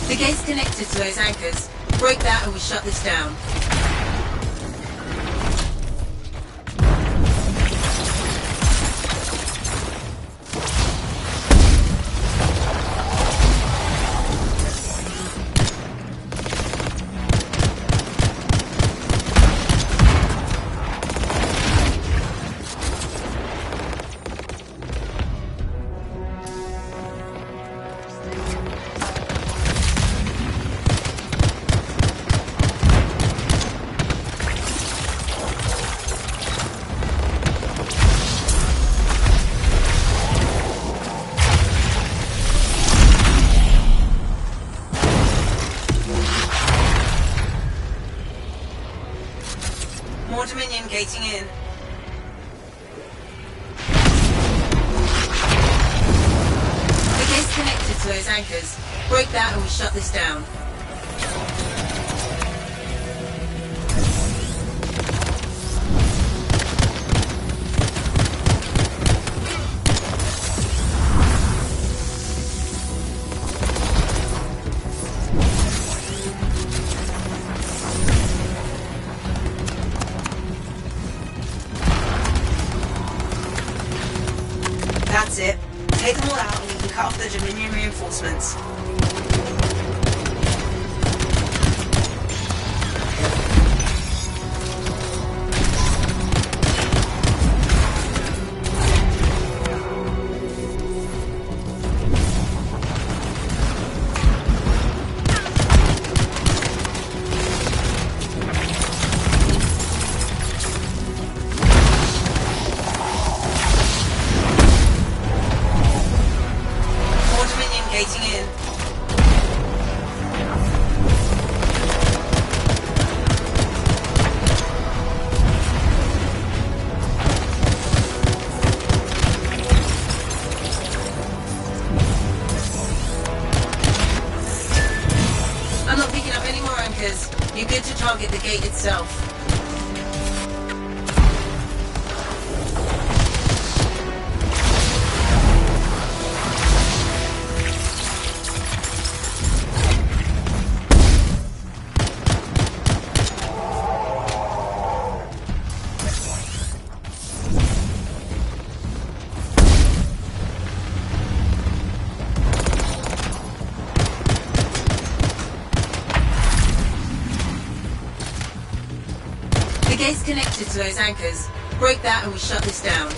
The gate's connected to those anchors. Break that and we shut this down. More Dominion gating in. The gate's connected to those anchors. Break that and we shut this down. That's it. Take them all out and we can cut off the Dominion reinforcements. Gating in. I'm not picking up any more anchors. You're good to target the gate itself. The gate's connected to those anchors. Break that and we shut this down.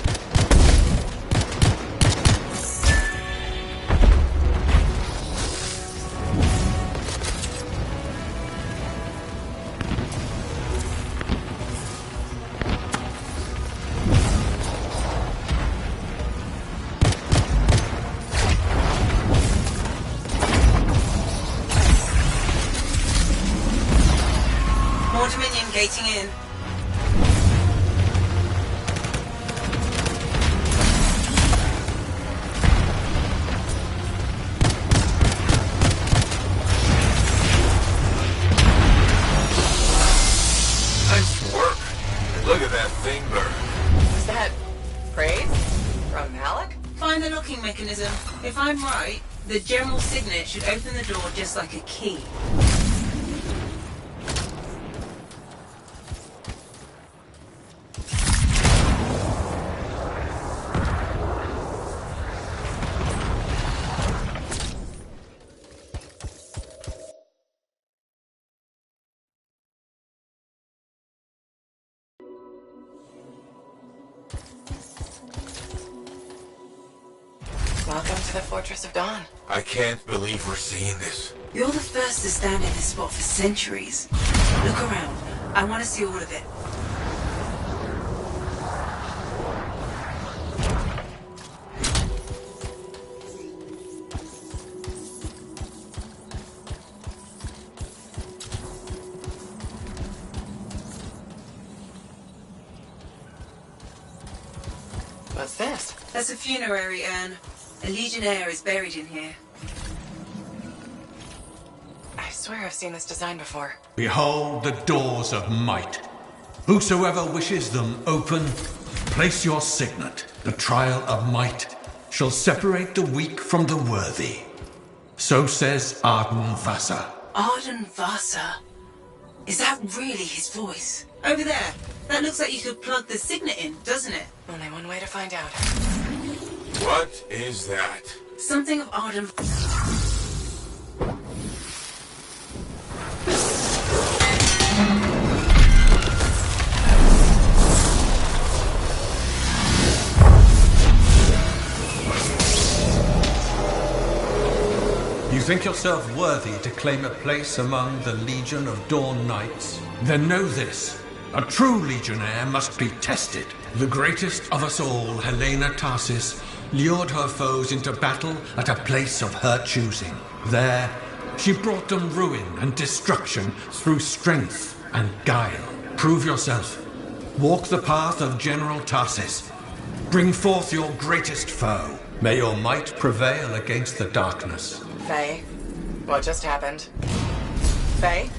Gating in. Nice work. Look at that thing burn. Was that praise from Alec? Find the locking mechanism. If I'm right, the general signet should open the door just like a key. Welcome to the Fortress of Dawn. I can't believe we're seeing this. You're the first to stand in this spot for centuries. Look around. I want to see all of it. What's this? That's a funerary urn. A legionnaire is buried in here. I swear I've seen this design before. Behold the doors of might. Whosoever wishes them open, place your signet. The trial of might shall separate the weak from the worthy. So says Arden Vasa. Arden Vasa? Is that really his voice? Over there. That looks like you could plug the signet in, doesn't it? Only one way to find out. What is that? Something of Arden... You think yourself worthy to claim a place among the Legion of Dawn Knights? Then know this. A true legionnaire must be tested. The greatest of us all, Helena Tarsis, lured her foes into battle at a place of her choosing. There, she brought them ruin and destruction through strength and guile. Prove yourself. Walk the path of General Tarsis. Bring forth your greatest foe. May your might prevail against the darkness. Faye, what just happened? Faye?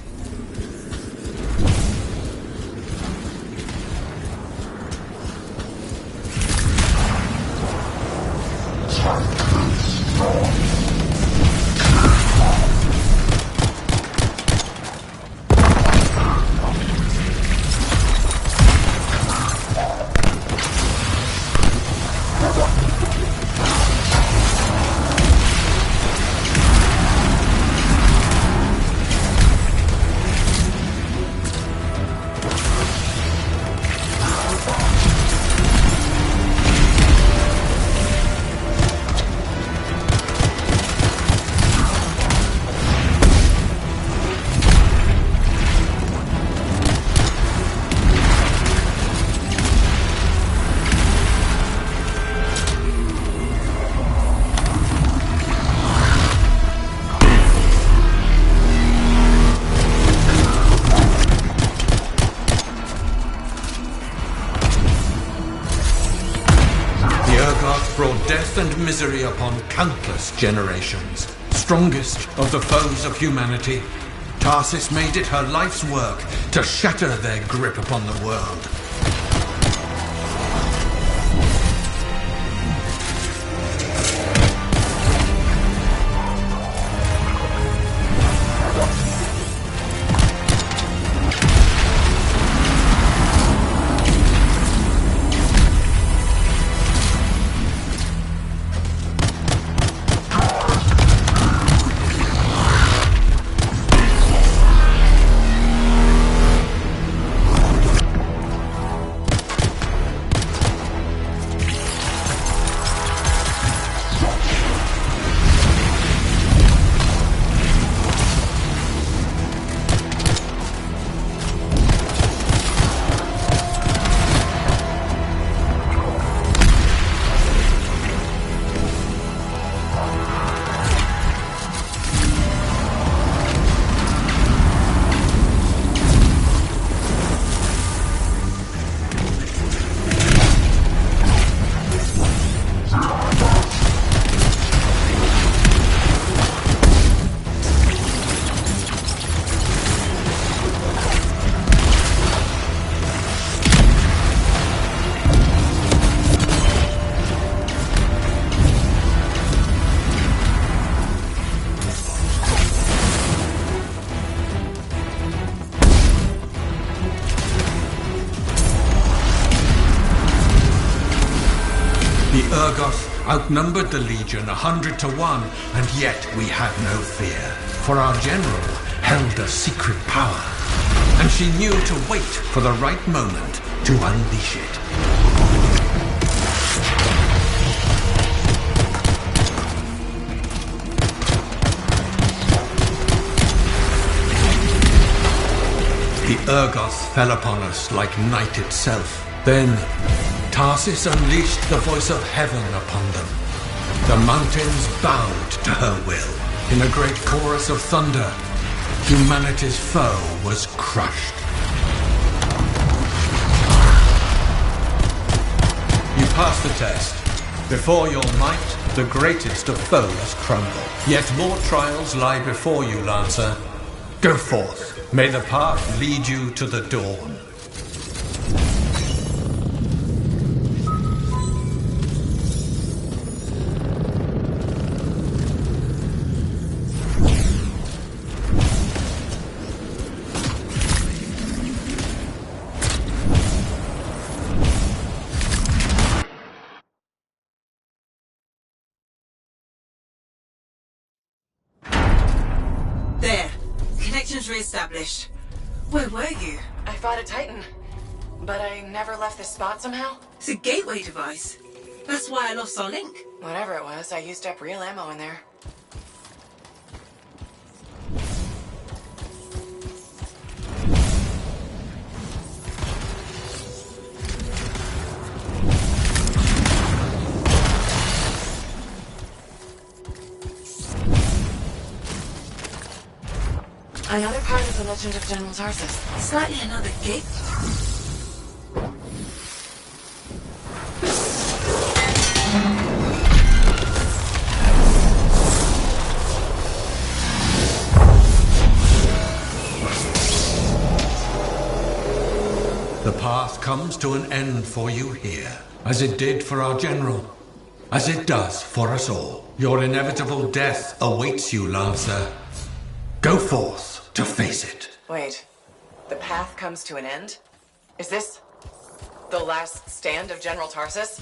And misery upon countless generations. Strongest of the foes of humanity, Tarsis made it her life's work to shatter their grip upon the world. The Urgoth outnumbered the Legion 100 to 1, and yet we had no fear, for our general held a secret power, and she knew to wait for the right moment to unleash it. The Urgoth fell upon us like night itself. Then Tarsis unleashed the voice of heaven upon them. The mountains bowed to her will. In a great chorus of thunder, humanity's foe was crushed. You passed the test. Before your might, the greatest of foes crumble. Yet more trials lie before you, Lancer. Go forth. May the path lead you to the dawn. There. Connections re-established. Where were you? I fought a Titan, but I never left this spot somehow. It's a gateway device. That's why I lost our link. Whatever it was, I used up real ammo in there. Another part of the legend of General Tarsis. Slightly another gate. The path comes to an end for you here, as it did for our general, as it does for us all. Your inevitable death awaits you, Lancer. Go forth to face it. Wait, the path comes to an end? Is this the last stand of General Tarsis?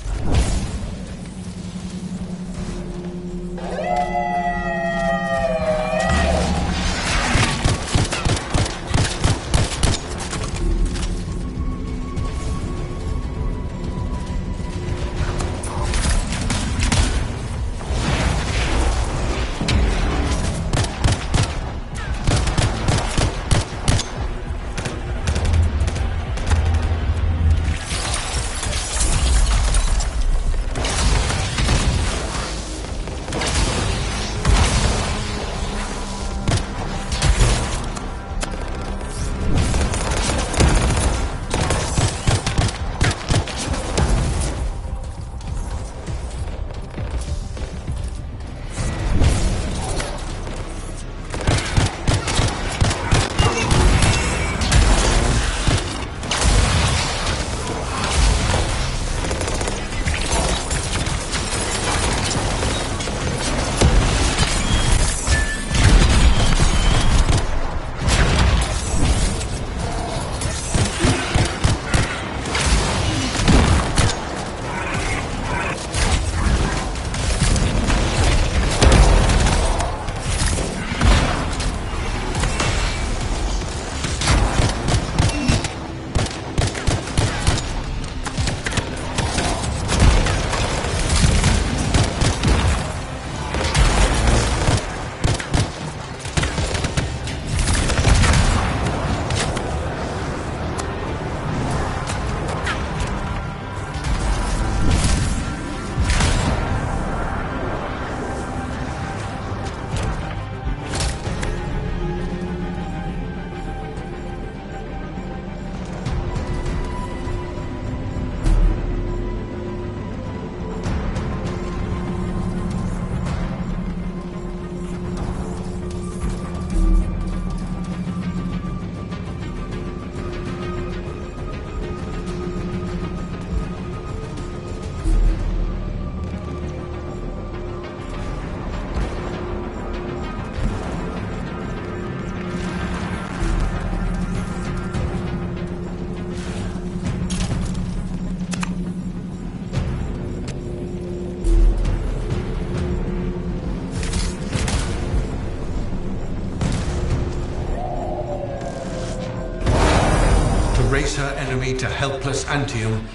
reduce her enemy to helpless Antium,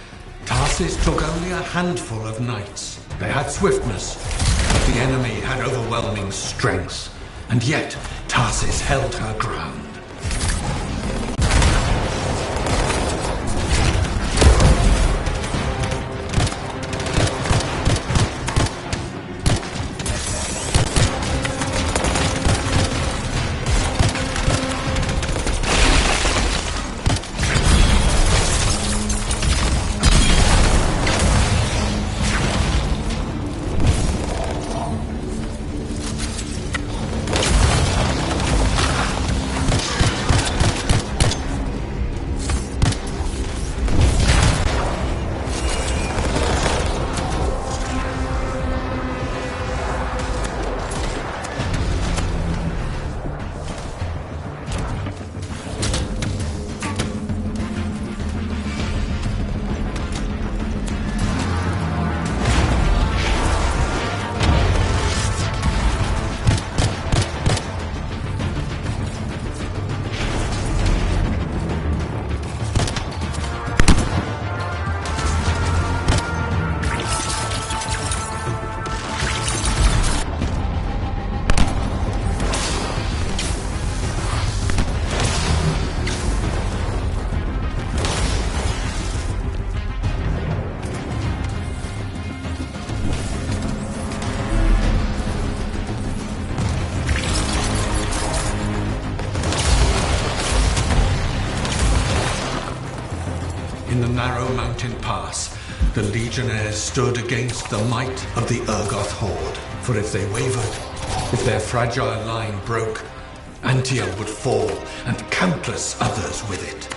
Tarsis took only a handful of knights. They had swiftness, but the enemy had overwhelming strength. And yet, Tarsis held her ground. In the narrow mountain pass, the Legionnaires stood against the might of the Urgoth horde. For if they wavered, if their fragile line broke, Antium would fall, and countless others with it.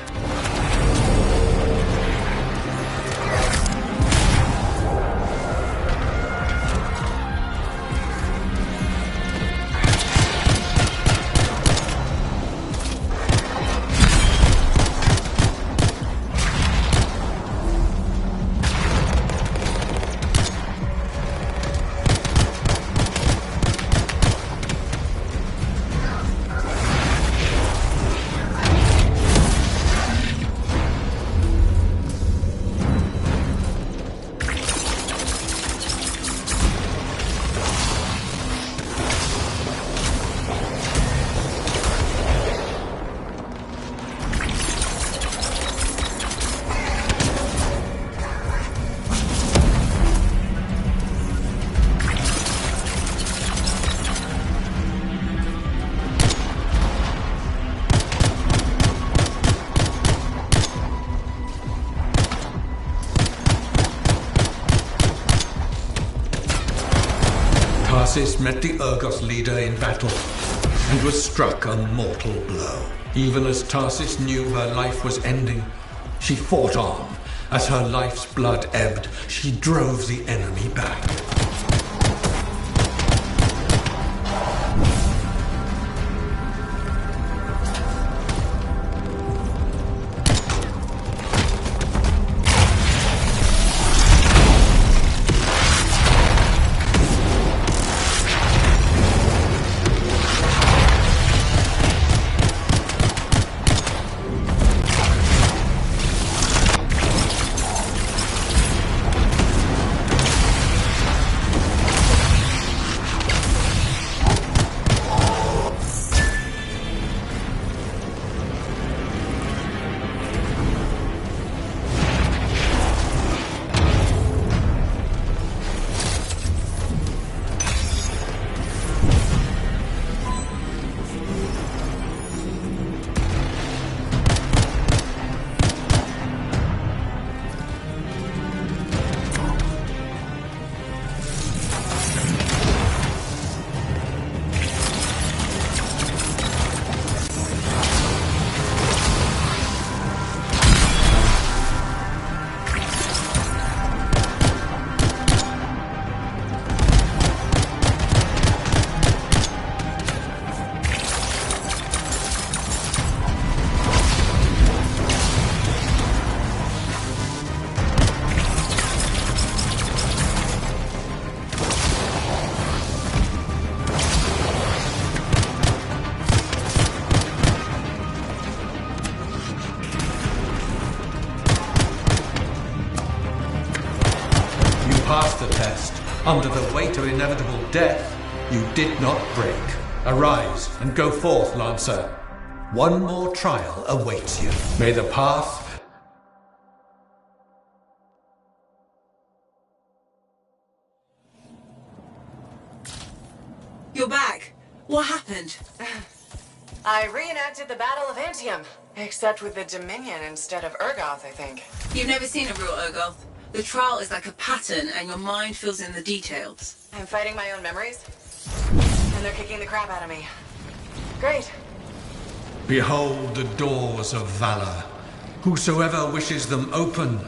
Tarsis met the Urgoth leader in battle and was struck a mortal blow. Even as Tarsis knew her life was ending, she fought on. As her life's blood ebbed, she drove the enemy back. test, under the weight of inevitable death, you did not break. Arise and go forth, Lancer. One more trial awaits you. May the path... You're back. What happened? I reenacted the Battle of Antium, except with the Dominion instead of Urgoth, I think. You've never seen a real Urgoth. The trial is like a pattern, and your mind fills in the details. I'm fighting my own memories, and they're kicking the crap out of me. Great. Behold the doors of valor. Whosoever wishes them open,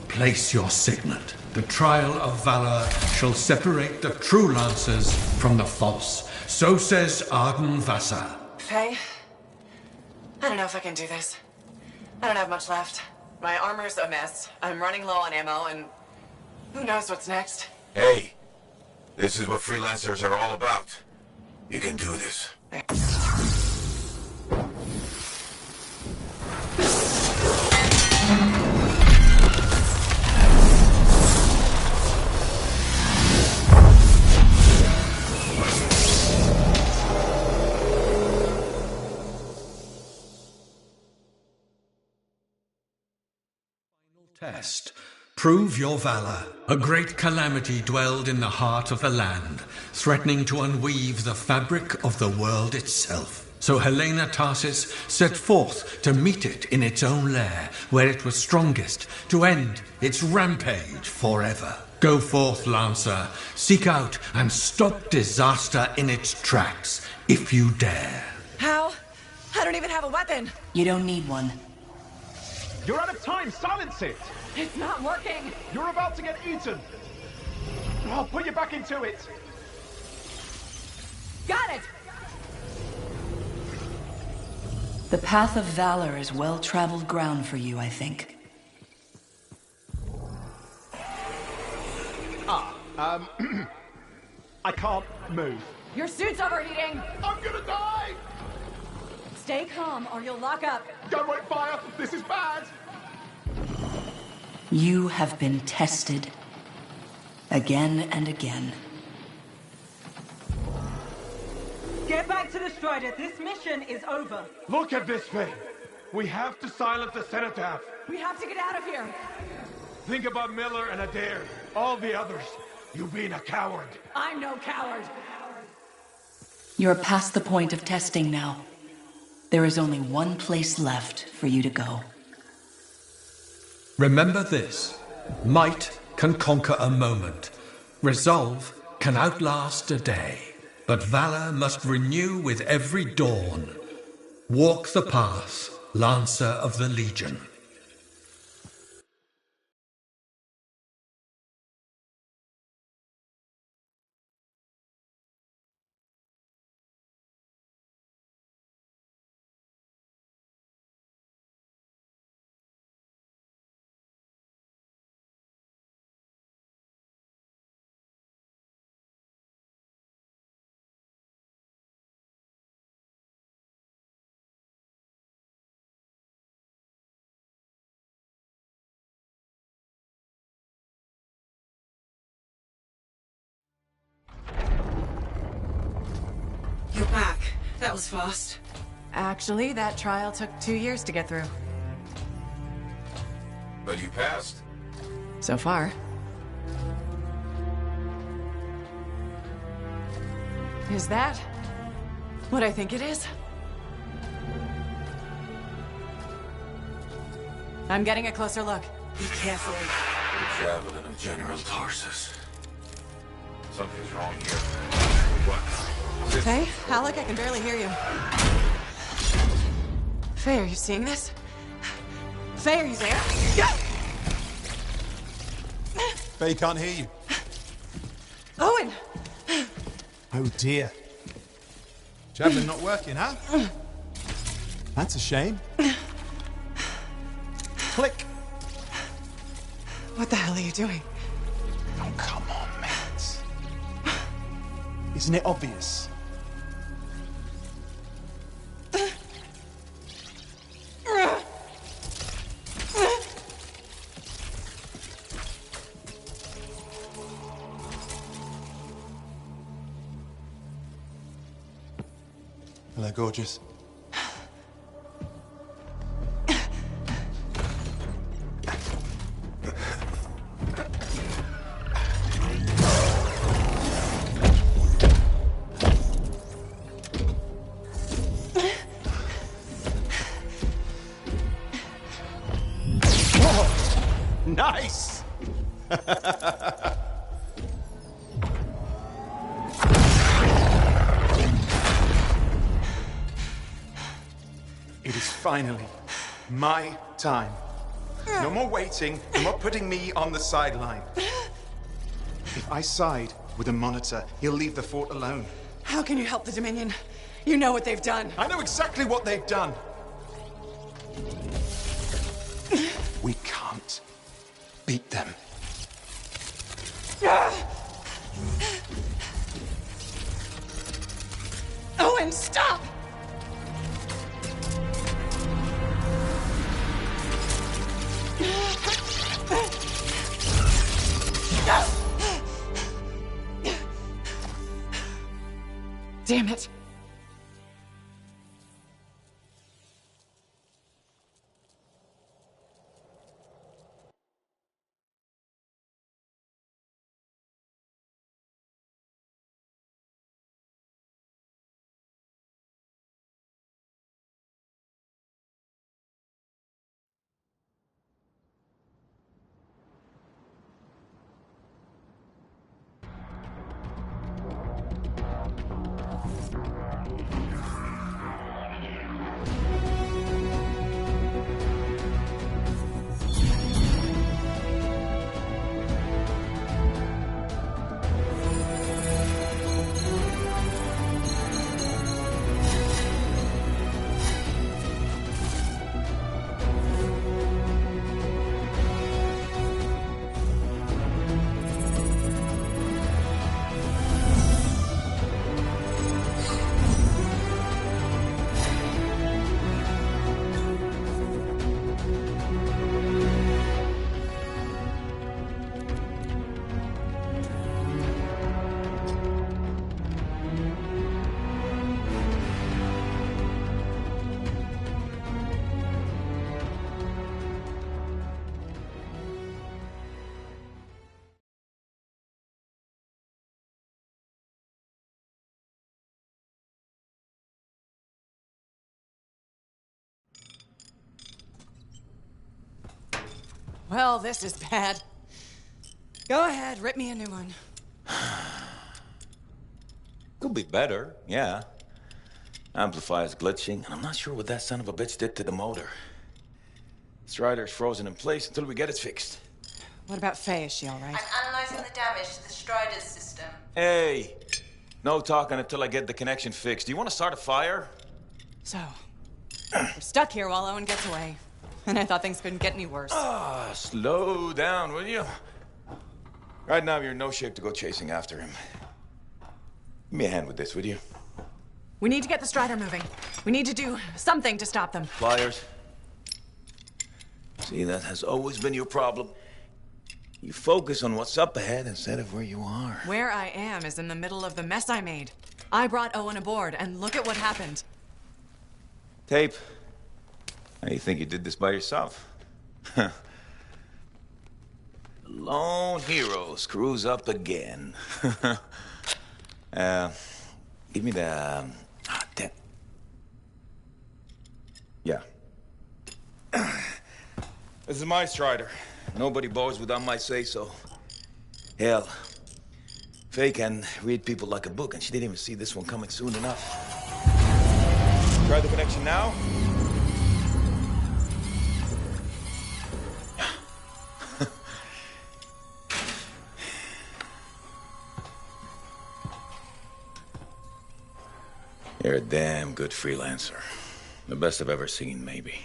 place your signet. The trial of valor shall separate the true lancers from the false. So says Arden Vassar. Faye? I don't know if I can do this. I don't have much left. My armor's a mess. I'm running low on ammo, and who knows what's next? Hey, this is what freelancers are all about. You can do this. Test. Prove your valor. A great calamity dwelled in the heart of the land, threatening to unweave the fabric of the world itself. So Helena Tarsis set forth to meet it in its own lair, where it was strongest, to end its rampage forever. Go forth, Lancer. Seek out and stop disaster in its tracks, if you dare. How? I don't even have a weapon. You don't need one. You're out of time! Silence it! It's not working! You're about to get eaten! I'll put you back into it! Got it! The path of valor is well-traveled ground for you, I think. I can't move. Your suit's overheating! I'm gonna die! Stay calm or you'll lock up. Don't wait fire! This is bad! You have been tested. Again and again. Get back to the Strider. This mission is over. Look at this thing! We have to silence the cenotaph. We have to get out of here. Think about Miller and Adair. All the others. You being a coward. I'm no coward. You're past the point of testing now. There is only one place left for you to go. Remember this. Might can conquer a moment. Resolve can outlast a day. But valor must renew with every dawn. Walk the path, Lancer of the Legion. You're back. That was fast. Actually, that trial took 2 years to get through. But you passed. So far. Is that what I think it is? I'm getting a closer look. Be careful. The javelin of General Tarsus. Something's wrong here. What? Faye? Alec, I can barely hear you. Faye, are you seeing this? Faye, are you there? Faye can't hear you. Owen! Oh dear. Javelin not working, huh? That's a shame. Click. What the hell are you doing? Oh, come on, mate. Isn't it obvious? Hello, gorgeous. Nice! It is finally my time. No more waiting, no more putting me on the sideline. If I side with the Monitor, he'll leave the fort alone. How can you help the Dominion? You know what they've done. I know exactly what they've done. We can't beat them. Owen, stop! Damn it. Well, this is bad. Go ahead, rip me a new one. Could be better, yeah. Amplifier's glitching, and I'm not sure what that son of a bitch did to the motor. Strider's frozen in place until we get it fixed. What about Faye? Is she all right? I'm analyzing the damage to the Strider's system. Hey, no talking until I get the connection fixed. Do you want to start a fire? So, we're stuck here while Owen gets away. And I thought things couldn't get any worse. Slow down, will you? Right now, you're in no shape to go chasing after him. Give me a hand with this, would you? We need to get the Strider moving. We need to do something to stop them. Flyers. See, that has always been your problem. You focus on what's up ahead instead of where you are. Where I am is in the middle of the mess I made. I brought Owen aboard, and look at what happened. Tape. How do you think you did this by yourself? Lone hero screws up again. Give me the... damn. Yeah. This is my Strider. Nobody boards without my say-so. Hell, Faye can read people like a book, and she didn't even see this one coming soon enough. Try the connection now. You're a damn good freelancer. The best I've ever seen, maybe.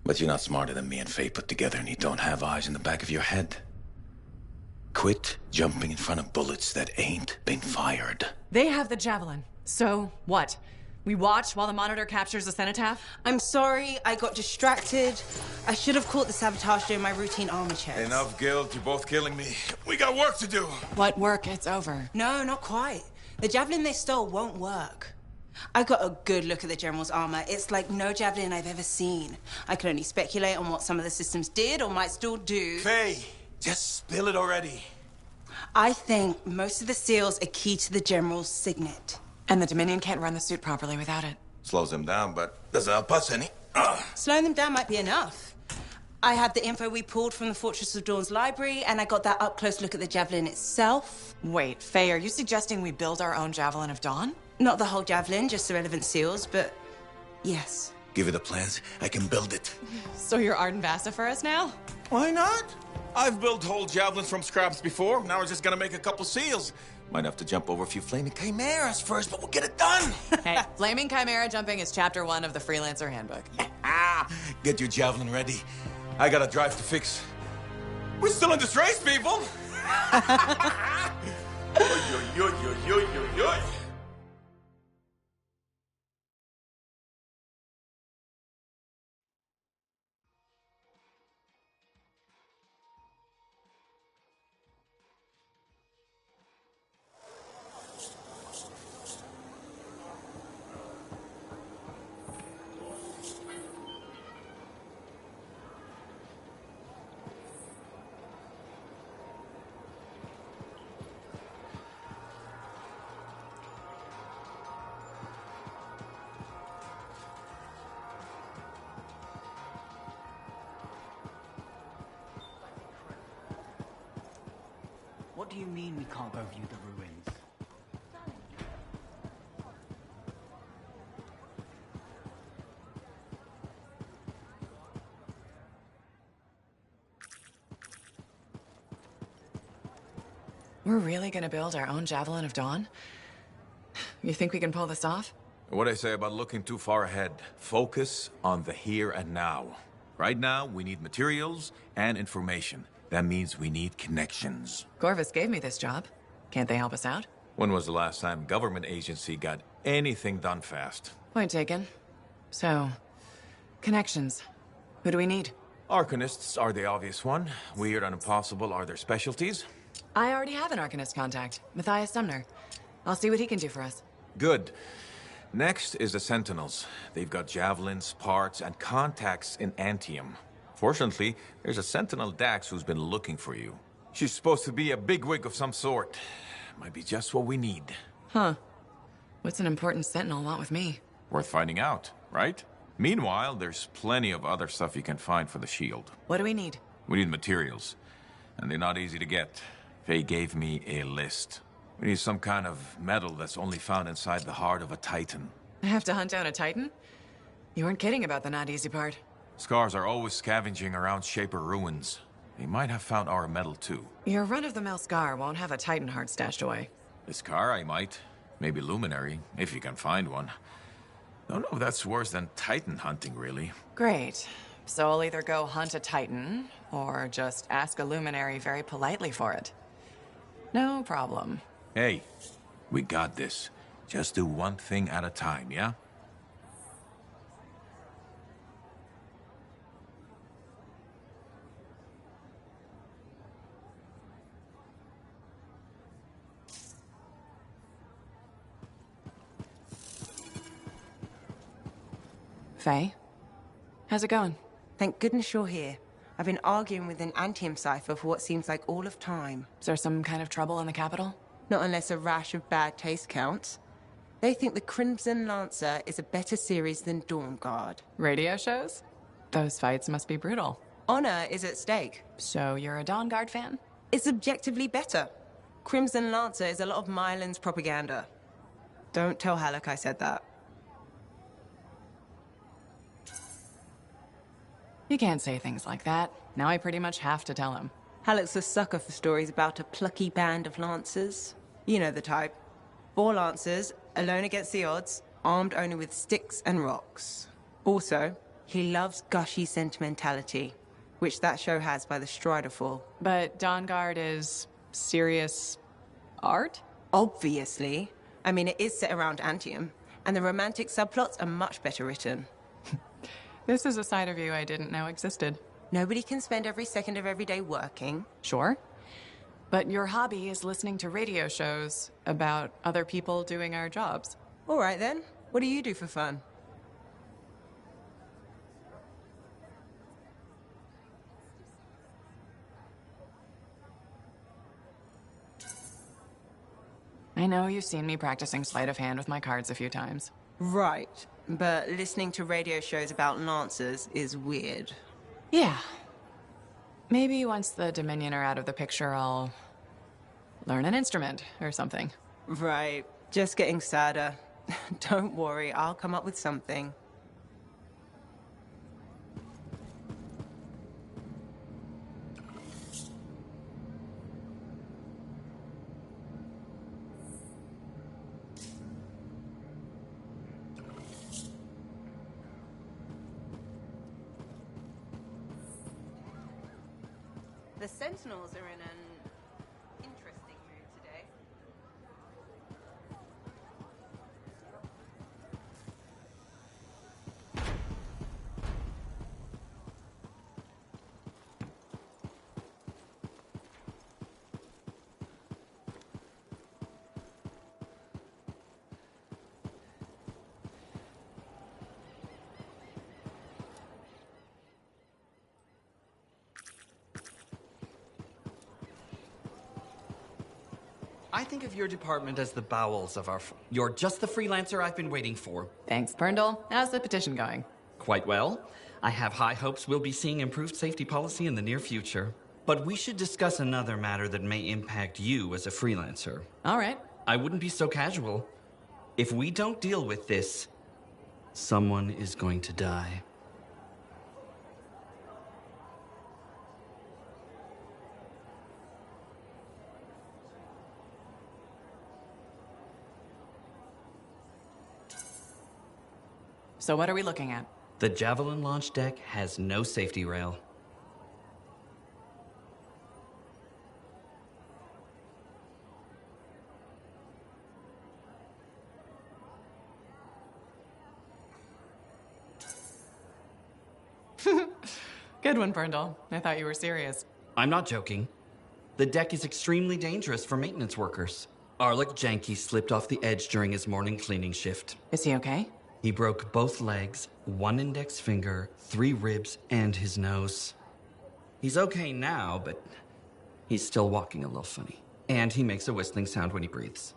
But you're not smarter than me and Faye put together, and you don't have eyes in the back of your head. Quit jumping in front of bullets that ain't been fired. They have the Javelin. So, what? We watch while the Monitor captures the Cenotaph? I'm sorry, I got distracted. I should have caught the sabotage during my routine armor checks. Enough guilt, you're both killing me. We got work to do. What work? It's over. No, not quite. The Javelin they stole won't work. I got a good look at the General's armor. It's like no javelin I've ever seen. I can only speculate on what some of the systems did or might still do. Faye, just spill it already. I think most of the seals are key to the General's signet. And the Dominion can't run the suit properly without it. Slows them down, but doesn't help us any. Slowing them down might be enough. I had the info we pulled from the Fortress of Dawn's library, and I got that up-close look at the Javelin itself. Wait, Faye, are you suggesting we build our own Javelin of Dawn? Not the whole Javelin, just the relevant seals, but yes. Give you the plans, I can build it. So you're Arden Vassa for us now? Why not? I've built whole javelins from scraps before. Now we're just gonna make a couple seals. Might have to jump over a few flaming chimeras first, but we'll get it done. Hey, flaming chimera jumping is chapter 1 of the Freelancer Handbook. Get your javelin ready. I got a drive to fix. We're still in this race, people. What do you mean we can't go view the ruins? We're really gonna build our own Javelin of Dawn? You think we can pull this off? What I say about looking too far ahead. Focus on the here and now. Right now, we need materials and information. That means we need connections. Corvus gave me this job. Can't they help us out? When was the last time government agency got anything done fast? Point taken. So, connections. Who do we need? Arcanists are the obvious one. Weird and impossible are their specialties. I already have an Arcanist contact, Matthias Sumner. I'll see what he can do for us. Good. Next is the Sentinels. They've got javelins, parts, and contacts in Antium. Fortunately, there's a Sentinel Dax who's been looking for you. She's supposed to be a bigwig of some sort. Might be just what we need. Huh. What's an important Sentinel want with me? Worth finding out, right? Meanwhile, there's plenty of other stuff you can find for the shield. What do we need? We need materials. And they're not easy to get. Faye gave me a list. We need some kind of metal that's only found inside the heart of a Titan. I have to hunt down a Titan? You weren't kidding about the not easy part. Scars are always scavenging around Shaper ruins. They might have found our metal too. Your run-of-the-mill Scar won't have a Titan heart stashed away. The Scar I might. Maybe Luminary, if you can find one. Don't know if that's worse than Titan hunting, really. Great. So I'll either go hunt a Titan, or just ask a Luminary very politely for it. No problem. Hey, we got this. Just do one thing at a time, yeah? Faye? How's it going? Thank goodness you're here. I've been arguing with an Antium cipher for what seems like all of time. Is there some kind of trouble in the capital? Not unless a rash of bad taste counts. They think the Crimson Lancer is a better series than Dawn Guard. Radio shows? Those fights must be brutal. Honor is at stake. So you're a Dawn Guard fan? It's objectively better. Crimson Lancer is a lot of Mylan's propaganda. Don't tell Halleck I said that. You can't say things like that. Now I pretty much have to tell him. Halleck's a sucker for stories about a plucky band of lancers. You know the type. 4 lancers, alone against the odds, armed only with sticks and rocks. Also, he loves gushy sentimentality, which that show has by the Striderfall. But Dawn Guard is serious art? Obviously. I mean, it is set around Antium, and the romantic subplots are much better written. This is a side of you I didn't know existed. Nobody can spend every second of every day working. Sure. But your hobby is listening to radio shows about other people doing our jobs. All right, then. What do you do for fun? I know you've seen me practicing sleight of hand with my cards a few times. Right, but listening to radio shows about lancers is weird. Yeah. Maybe once the Dominion are out of the picture, I'll learn an instrument or something. Right, just getting sadder. Don't worry, I'll come up with something. The Sentinels are in an interesting mood today. I think of your department as the bowels of our... You're just the freelancer I've been waiting for. Thanks, Brindle. How's the petition going? Quite well. I have high hopes we'll be seeing improved safety policy in the near future. But we should discuss another matter that may impact you as a freelancer. All right. I wouldn't be so casual. If we don't deal with this, someone is going to die. So what are we looking at? The Javelin launch deck has no safety rail. Good one, Brindle. I thought you were serious. I'm not joking. The deck is extremely dangerous for maintenance workers. Arlik Janky slipped off the edge during his morning cleaning shift. Is he okay? He broke both legs, 1 index finger, 3 ribs, and his nose. He's okay now, but he's still walking a little funny. And he makes a whistling sound when he breathes.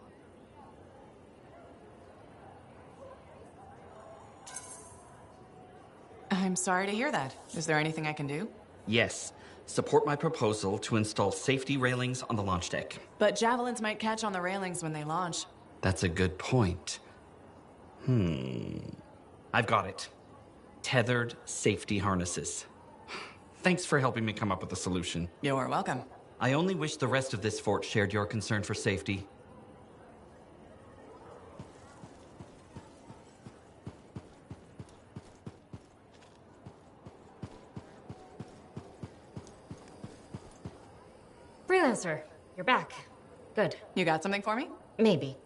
I'm sorry to hear that. Is there anything I can do? Yes, support my proposal to install safety railings on the launch deck. But javelins might catch on the railings when they launch. That's a good point. I've got it. Tethered safety harnesses. Thanks for helping me come up with a solution. You're welcome. I only wish the rest of this fort shared your concern for safety. Freelancer, you're back. Good. You got something for me? Maybe.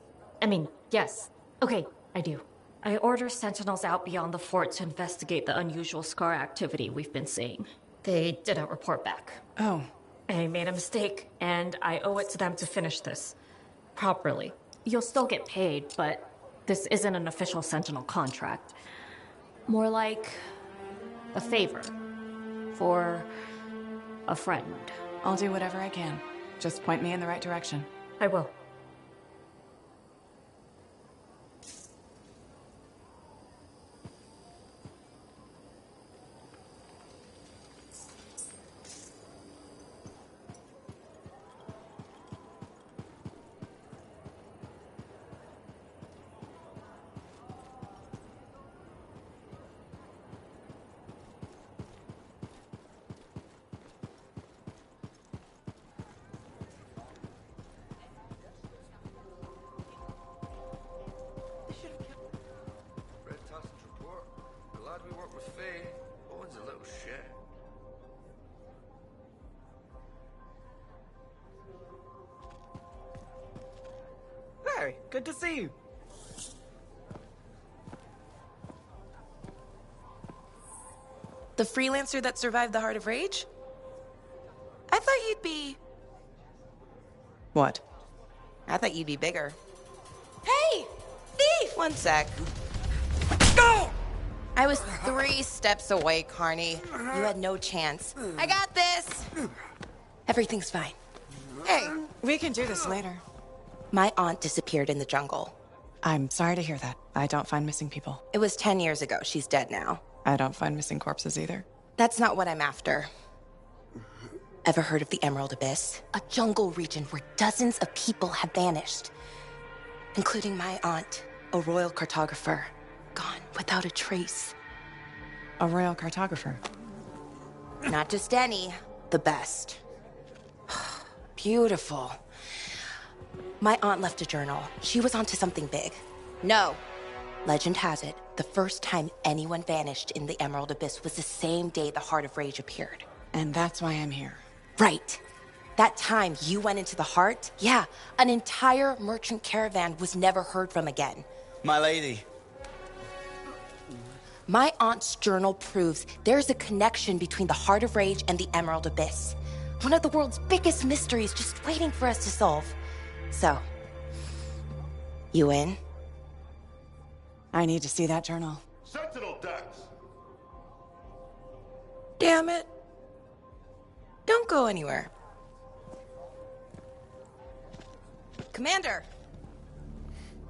I mean, yes. Okay, I do. I order sentinels out beyond the fort to investigate the unusual scar activity we've been seeing. They didn't report back. Oh. I made a mistake, and I owe it to them to finish this properly. You'll still get paid, but this isn't an official sentinel contract. More like a favor for a friend. I'll do whatever I can. Just point me in the right direction. I will. Hey, good to see you. The freelancer that survived the Heart of Rage? I thought you'd be... What? I thought you'd be bigger. Hey! Thief! One sec. I was 3 steps away, Carney. You had no chance. I got this! Everything's fine. Hey, we can do this later. My aunt disappeared in the jungle. I'm sorry to hear that. I don't find missing people. It was 10 years ago. She's dead now. I don't find missing corpses either. That's not what I'm after. Ever heard of the Emerald Abyss? A jungle region where dozens of people have vanished. Including my aunt, a royal cartographer. Gone without a trace. A royal cartographer? Not just any, the best. Beautiful. My aunt left a journal. She was onto something big. No. Legend has it, the first time anyone vanished in the Emerald Abyss was the same day the Heart of Rage appeared. And that's why I'm here. Right. That time you went into the Heart, yeah, an entire merchant caravan was never heard from again. My lady. My aunt's journal proves there's a connection between the Heart of Rage and the Emerald Abyss. One of the world's biggest mysteries just waiting for us to solve. So, you in? I need to see that journal. Sentinel Dax! Damn it. Don't go anywhere. Commander!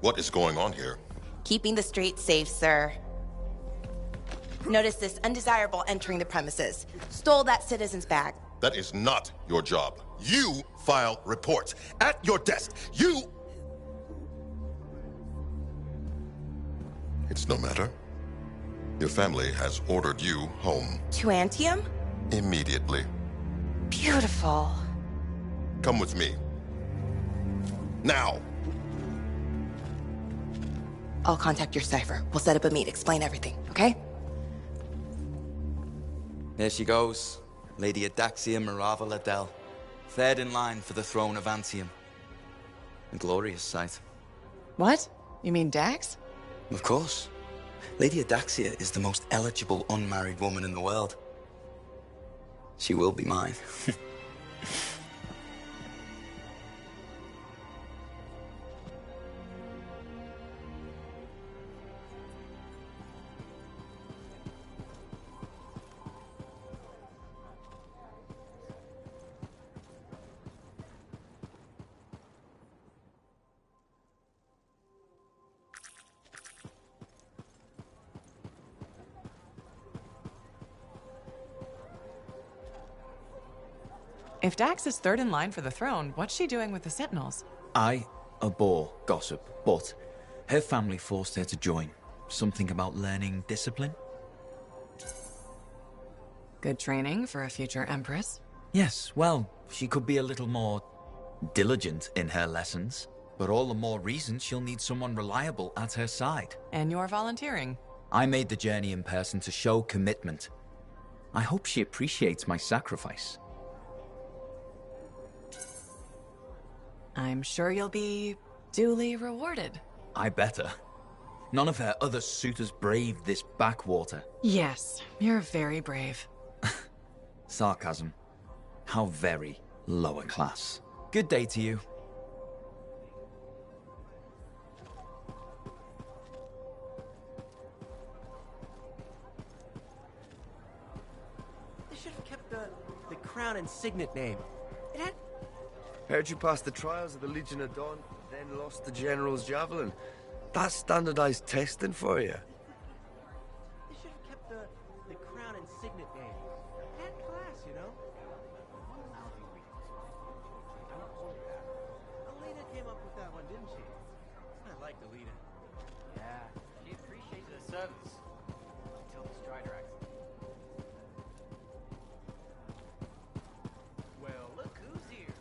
What is going on here? Keeping the streets safe, sir. Notice this undesirable entering the premises. Stole that citizen's bag. That is not your job. You file reports. At your desk. You... It's no matter. Your family has ordered you home. To Antium? Immediately. Beautiful. Come with me. Now! I'll contact your cipher. We'll set up a meet, explain everything, okay? There she goes. Lady Adaxia Mirava Ladell. Third in line for the throne of Antium. A glorious sight. What? You mean Dax? Of course. Lady Adaxia is the most eligible unmarried woman in the world. She will be mine. If Dax is third in line for the throne, what's she doing with the Sentinels? I abhor gossip, but her family forced her to join. Something about learning discipline? Good training for a future Empress. Yes, well, she could be a little more diligent in her lessons, but all the more reason she'll need someone reliable at her side. And you're volunteering. I made the journey in person to show commitment. I hope she appreciates my sacrifice. I'm sure you'll be duly rewarded. I better. None of her other suitors braved this backwater. Yes, you're very brave. Sarcasm. How very lower class. Good day to you. They should have kept the crown and signet name. It had... Heard you passed the trials of the Legion of Dawn, then lost the General's Javelin. That's standardized testing for you. They should have kept the crown and signet name. It had class, you know? Elena came up with that one, didn't she? I liked Elena. Yeah, she appreciated the service. Until the Strider accident. Well, look who's here.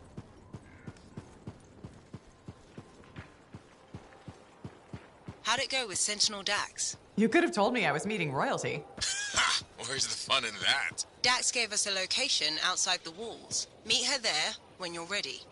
How'd it go with Sentinel Dax? You could have told me I was meeting royalty. Where's the fun in that? Dax gave us a location outside the walls. Meet her there when you're ready.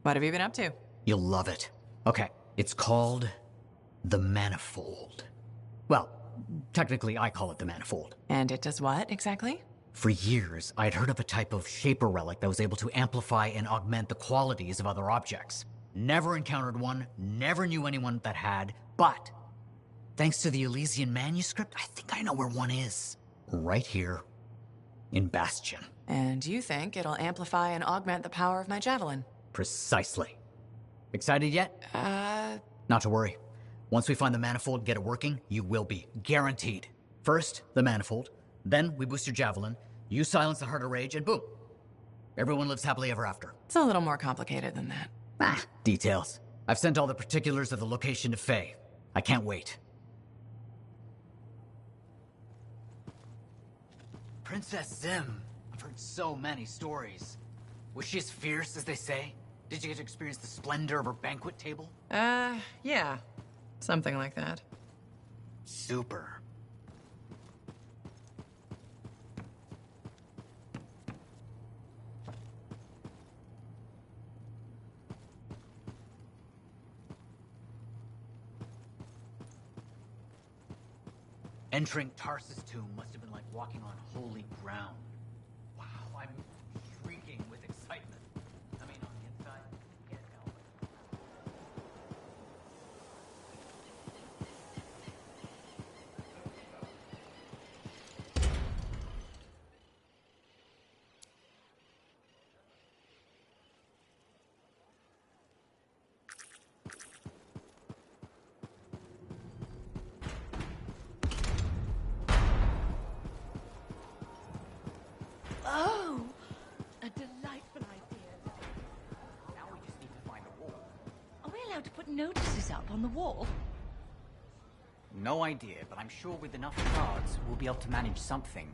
What have you been up to? You'll love it. Okay, it's called the Manifold. Well, technically I call it the Manifold. And it does what, exactly? For years, I'd heard of a type of Shaper relic that was able to amplify and augment the qualities of other objects. Never encountered one, never knew anyone that had, but thanks to the Elysian manuscript, I think I know where one is. Right here, in Bastion. And you think it'll amplify and augment the power of my javelin? Precisely. Excited yet? Not to worry. Once we find the Manifold and get it working, you will be. Guaranteed. First, the Manifold. Then, we boost your javelin. You silence the Heart of Rage, and boom. Everyone lives happily ever after. It's a little more complicated than that. Details. I've sent all the particulars of the location to Faye. I can't wait. Princess Zim. I've heard so many stories. Was she as fierce as they say? Did you get to experience the splendor of her banquet table? Yeah. Something like that. Super. Entering Tarsus' tomb must have been like walking on holy ground. Wow, I'm shrieking with excitement. I mean, on the inside, can't help it. Oh, a delightful idea. Now we just need to find a wall. Are we allowed to put notices up on the wall? No idea, but I'm sure with enough cards, we'll be able to manage something.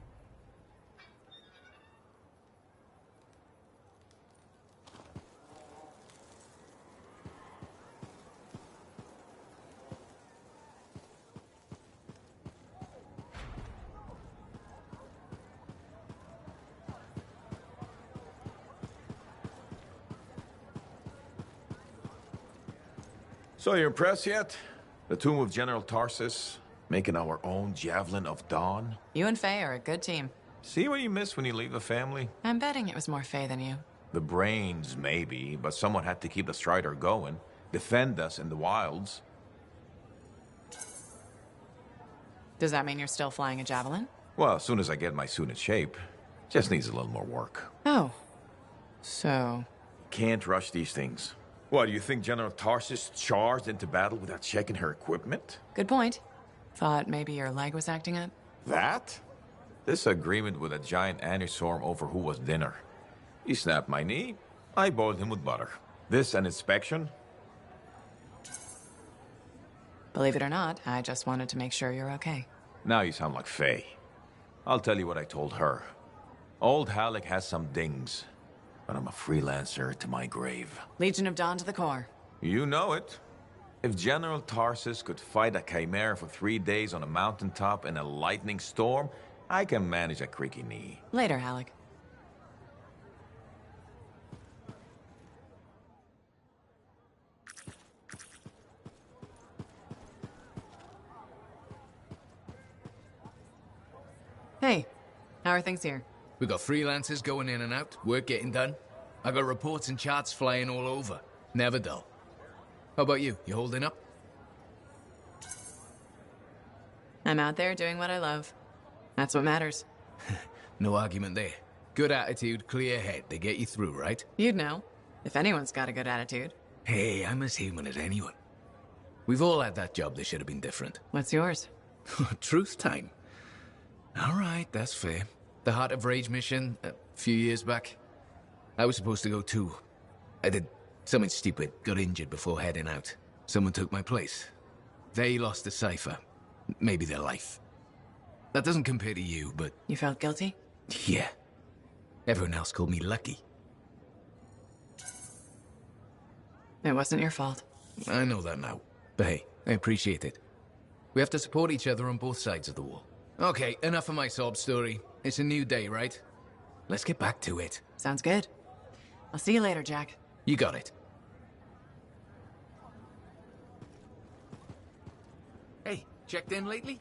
So you impressed yet? The tomb of General Tarsus, making our own Javelin of Dawn? You and Faye are a good team. See what you miss when you leave the family? I'm betting it was more Faye than you. The brains, maybe, but someone had to keep the Strider going, defend us in the wilds. Does that mean you're still flying a javelin? Well, as soon as I get my suit in shape. Just needs a little more work. Oh. So... Can't rush these things. What, do you think General Tarsus charged into battle without checking her equipment? Good point. Thought maybe your leg was acting up? That? Disagreement with a giant anissorm over who was dinner. He snapped my knee. I boiled him with butter. This an inspection? Believe it or not, I just wanted to make sure you're okay. Now you sound like Faye. I'll tell you what I told her. Old Halleck has some dings, but I'm a freelancer to my grave. Legion of Dawn to the core. You know it. If General Tarsus could fight a chimera for 3 days on a mountaintop in a lightning storm, I can manage a creaky knee. Later, Halleck. Hey, how are things here? We got freelancers going in and out, work getting done. I got reports and charts flying all over. Never dull. How about you? You holding up? I'm out there doing what I love. That's what matters. No argument there. Good attitude, clear head. They get you through, right? You'd know. If anyone's got a good attitude. Hey, I'm as human as anyone. We've all had that job that should have been different. What's yours? Truth time. All right, that's fair. The Heart of Rage mission, a few years back. I was supposed to go too. I did something stupid, got injured before heading out. Someone took my place. They lost the cipher. Maybe their life. That doesn't compare to you, but... You felt guilty? Yeah. Everyone else called me lucky. It wasn't your fault. I know that now. But hey, I appreciate it. We have to support each other on both sides of the wall. Okay, enough of my sob story. It's a new day, right? Let's get back to it. Sounds good. I'll see you later, Jack. You got it. Checked in lately?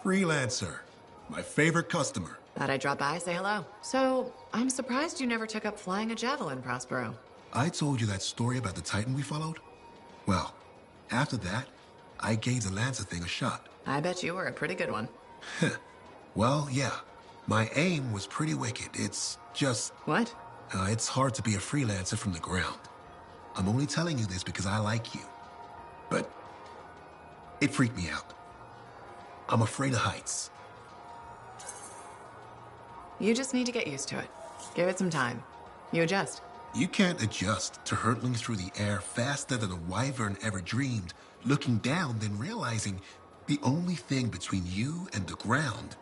Freelancer. My favorite customer. Thought I'd drop by, say hello. So, I'm surprised you never took up flying a javelin, Prospero. I told you that story about the Titan we followed? Well, after that, I gave the Lancer thing a shot. I bet you were a pretty good one. Well, yeah. My aim was pretty wicked. It's just... What? It's hard to be a freelancer from the ground. I'm only telling you this because I like you. But it freaked me out. I'm afraid of heights. You just need to get used to it. Give it some time. You adjust. You can't adjust to hurtling through the air faster than a wyvern ever dreamed, looking down, then realizing the only thing between you and the ground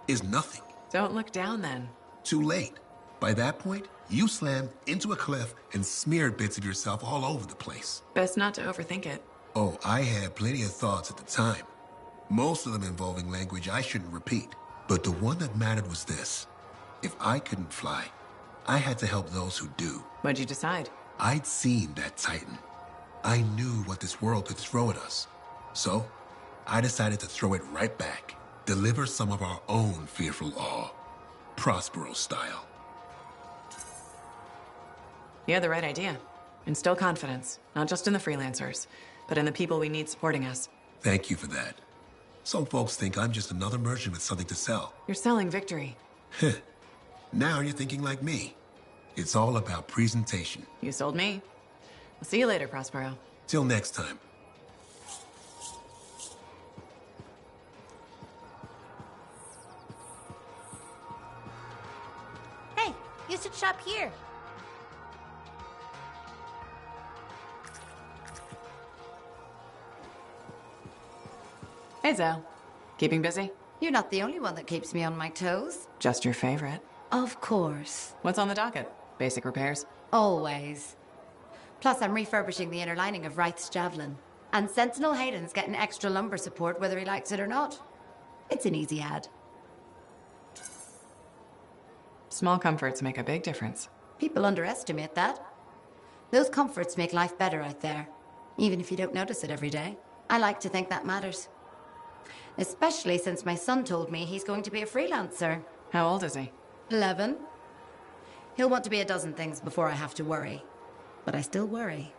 is nothing. Don't look down, then. Too late. By that point, you slammed into a cliff and smeared bits of yourself all over the place. Best not to overthink it. Oh, I had plenty of thoughts at the time. Most of them involving language I shouldn't repeat. But the one that mattered was this. If I couldn't fly, I had to help those who do. What'd you decide? I'd seen that Titan. I knew what this world could throw at us. So, I decided to throw it right back. Deliver some of our own fearful awe. Prospero style. You had the right idea. Instill confidence, not just in the freelancers, but in the people we need supporting us. Thank you for that. Some folks think I'm just another merchant with something to sell. You're selling victory. Now you're thinking like me. It's all about presentation. You sold me. I'll see you later, Prospero. Till next time. Hey, you should shop here. Hey, Zoe. Keeping busy? You're not the only one that keeps me on my toes. Just your favorite. Of course. What's on the docket? Basic repairs? Always. Plus, I'm refurbishing the inner lining of Wraith's javelin. And Sentinel Hayden's getting extra lumbar support whether he likes it or not. It's an easy ad. Small comforts make a big difference. People underestimate that. Those comforts make life better out there, even if you don't notice it every day. I like to think that matters. Especially since my son told me he's going to be a freelancer. How old is he? 11. He'll want to be a dozen things before I have to worry. But I still worry.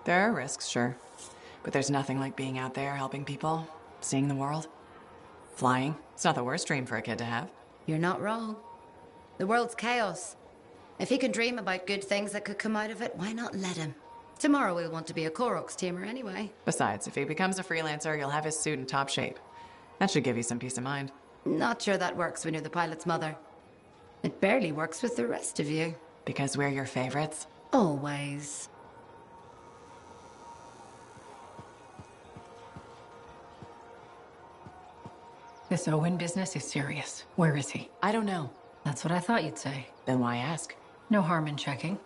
There are risks, sure. But there's nothing like being out there helping people, seeing the world. Flying, it's not the worst dream for a kid to have. You're not wrong. The world's chaos. If he can dream about good things that could come out of it, why not let him? Tomorrow we'll want to be a Koroks tamer anyway. Besides, if he becomes a freelancer, you'll have his suit in top shape. That should give you some peace of mind. Not sure that works when you're the pilot's mother. It barely works with the rest of you. Because we're your favorites? Always. This Owen business is serious. Where is he? I don't know. That's what I thought you'd say. Then why ask? No harm in checking.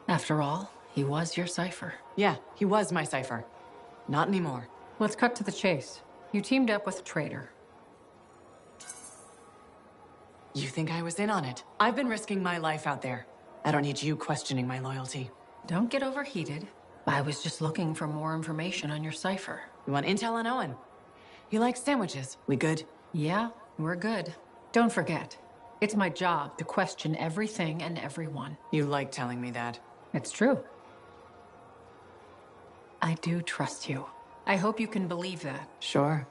After all, he was your cipher. Yeah, he was my cipher. Not anymore. Let's cut to the chase. You teamed up with a traitor. You think I was in on it? I've been risking my life out there. I don't need you questioning my loyalty. Don't get overheated. I was just looking for more information on your cipher. You want intel on Owen? He likes sandwiches. We good? Yeah, we're good. Don't forget, it's my job to question everything and everyone. You like telling me that. It's true. I do trust you. I hope you can believe that. Sure.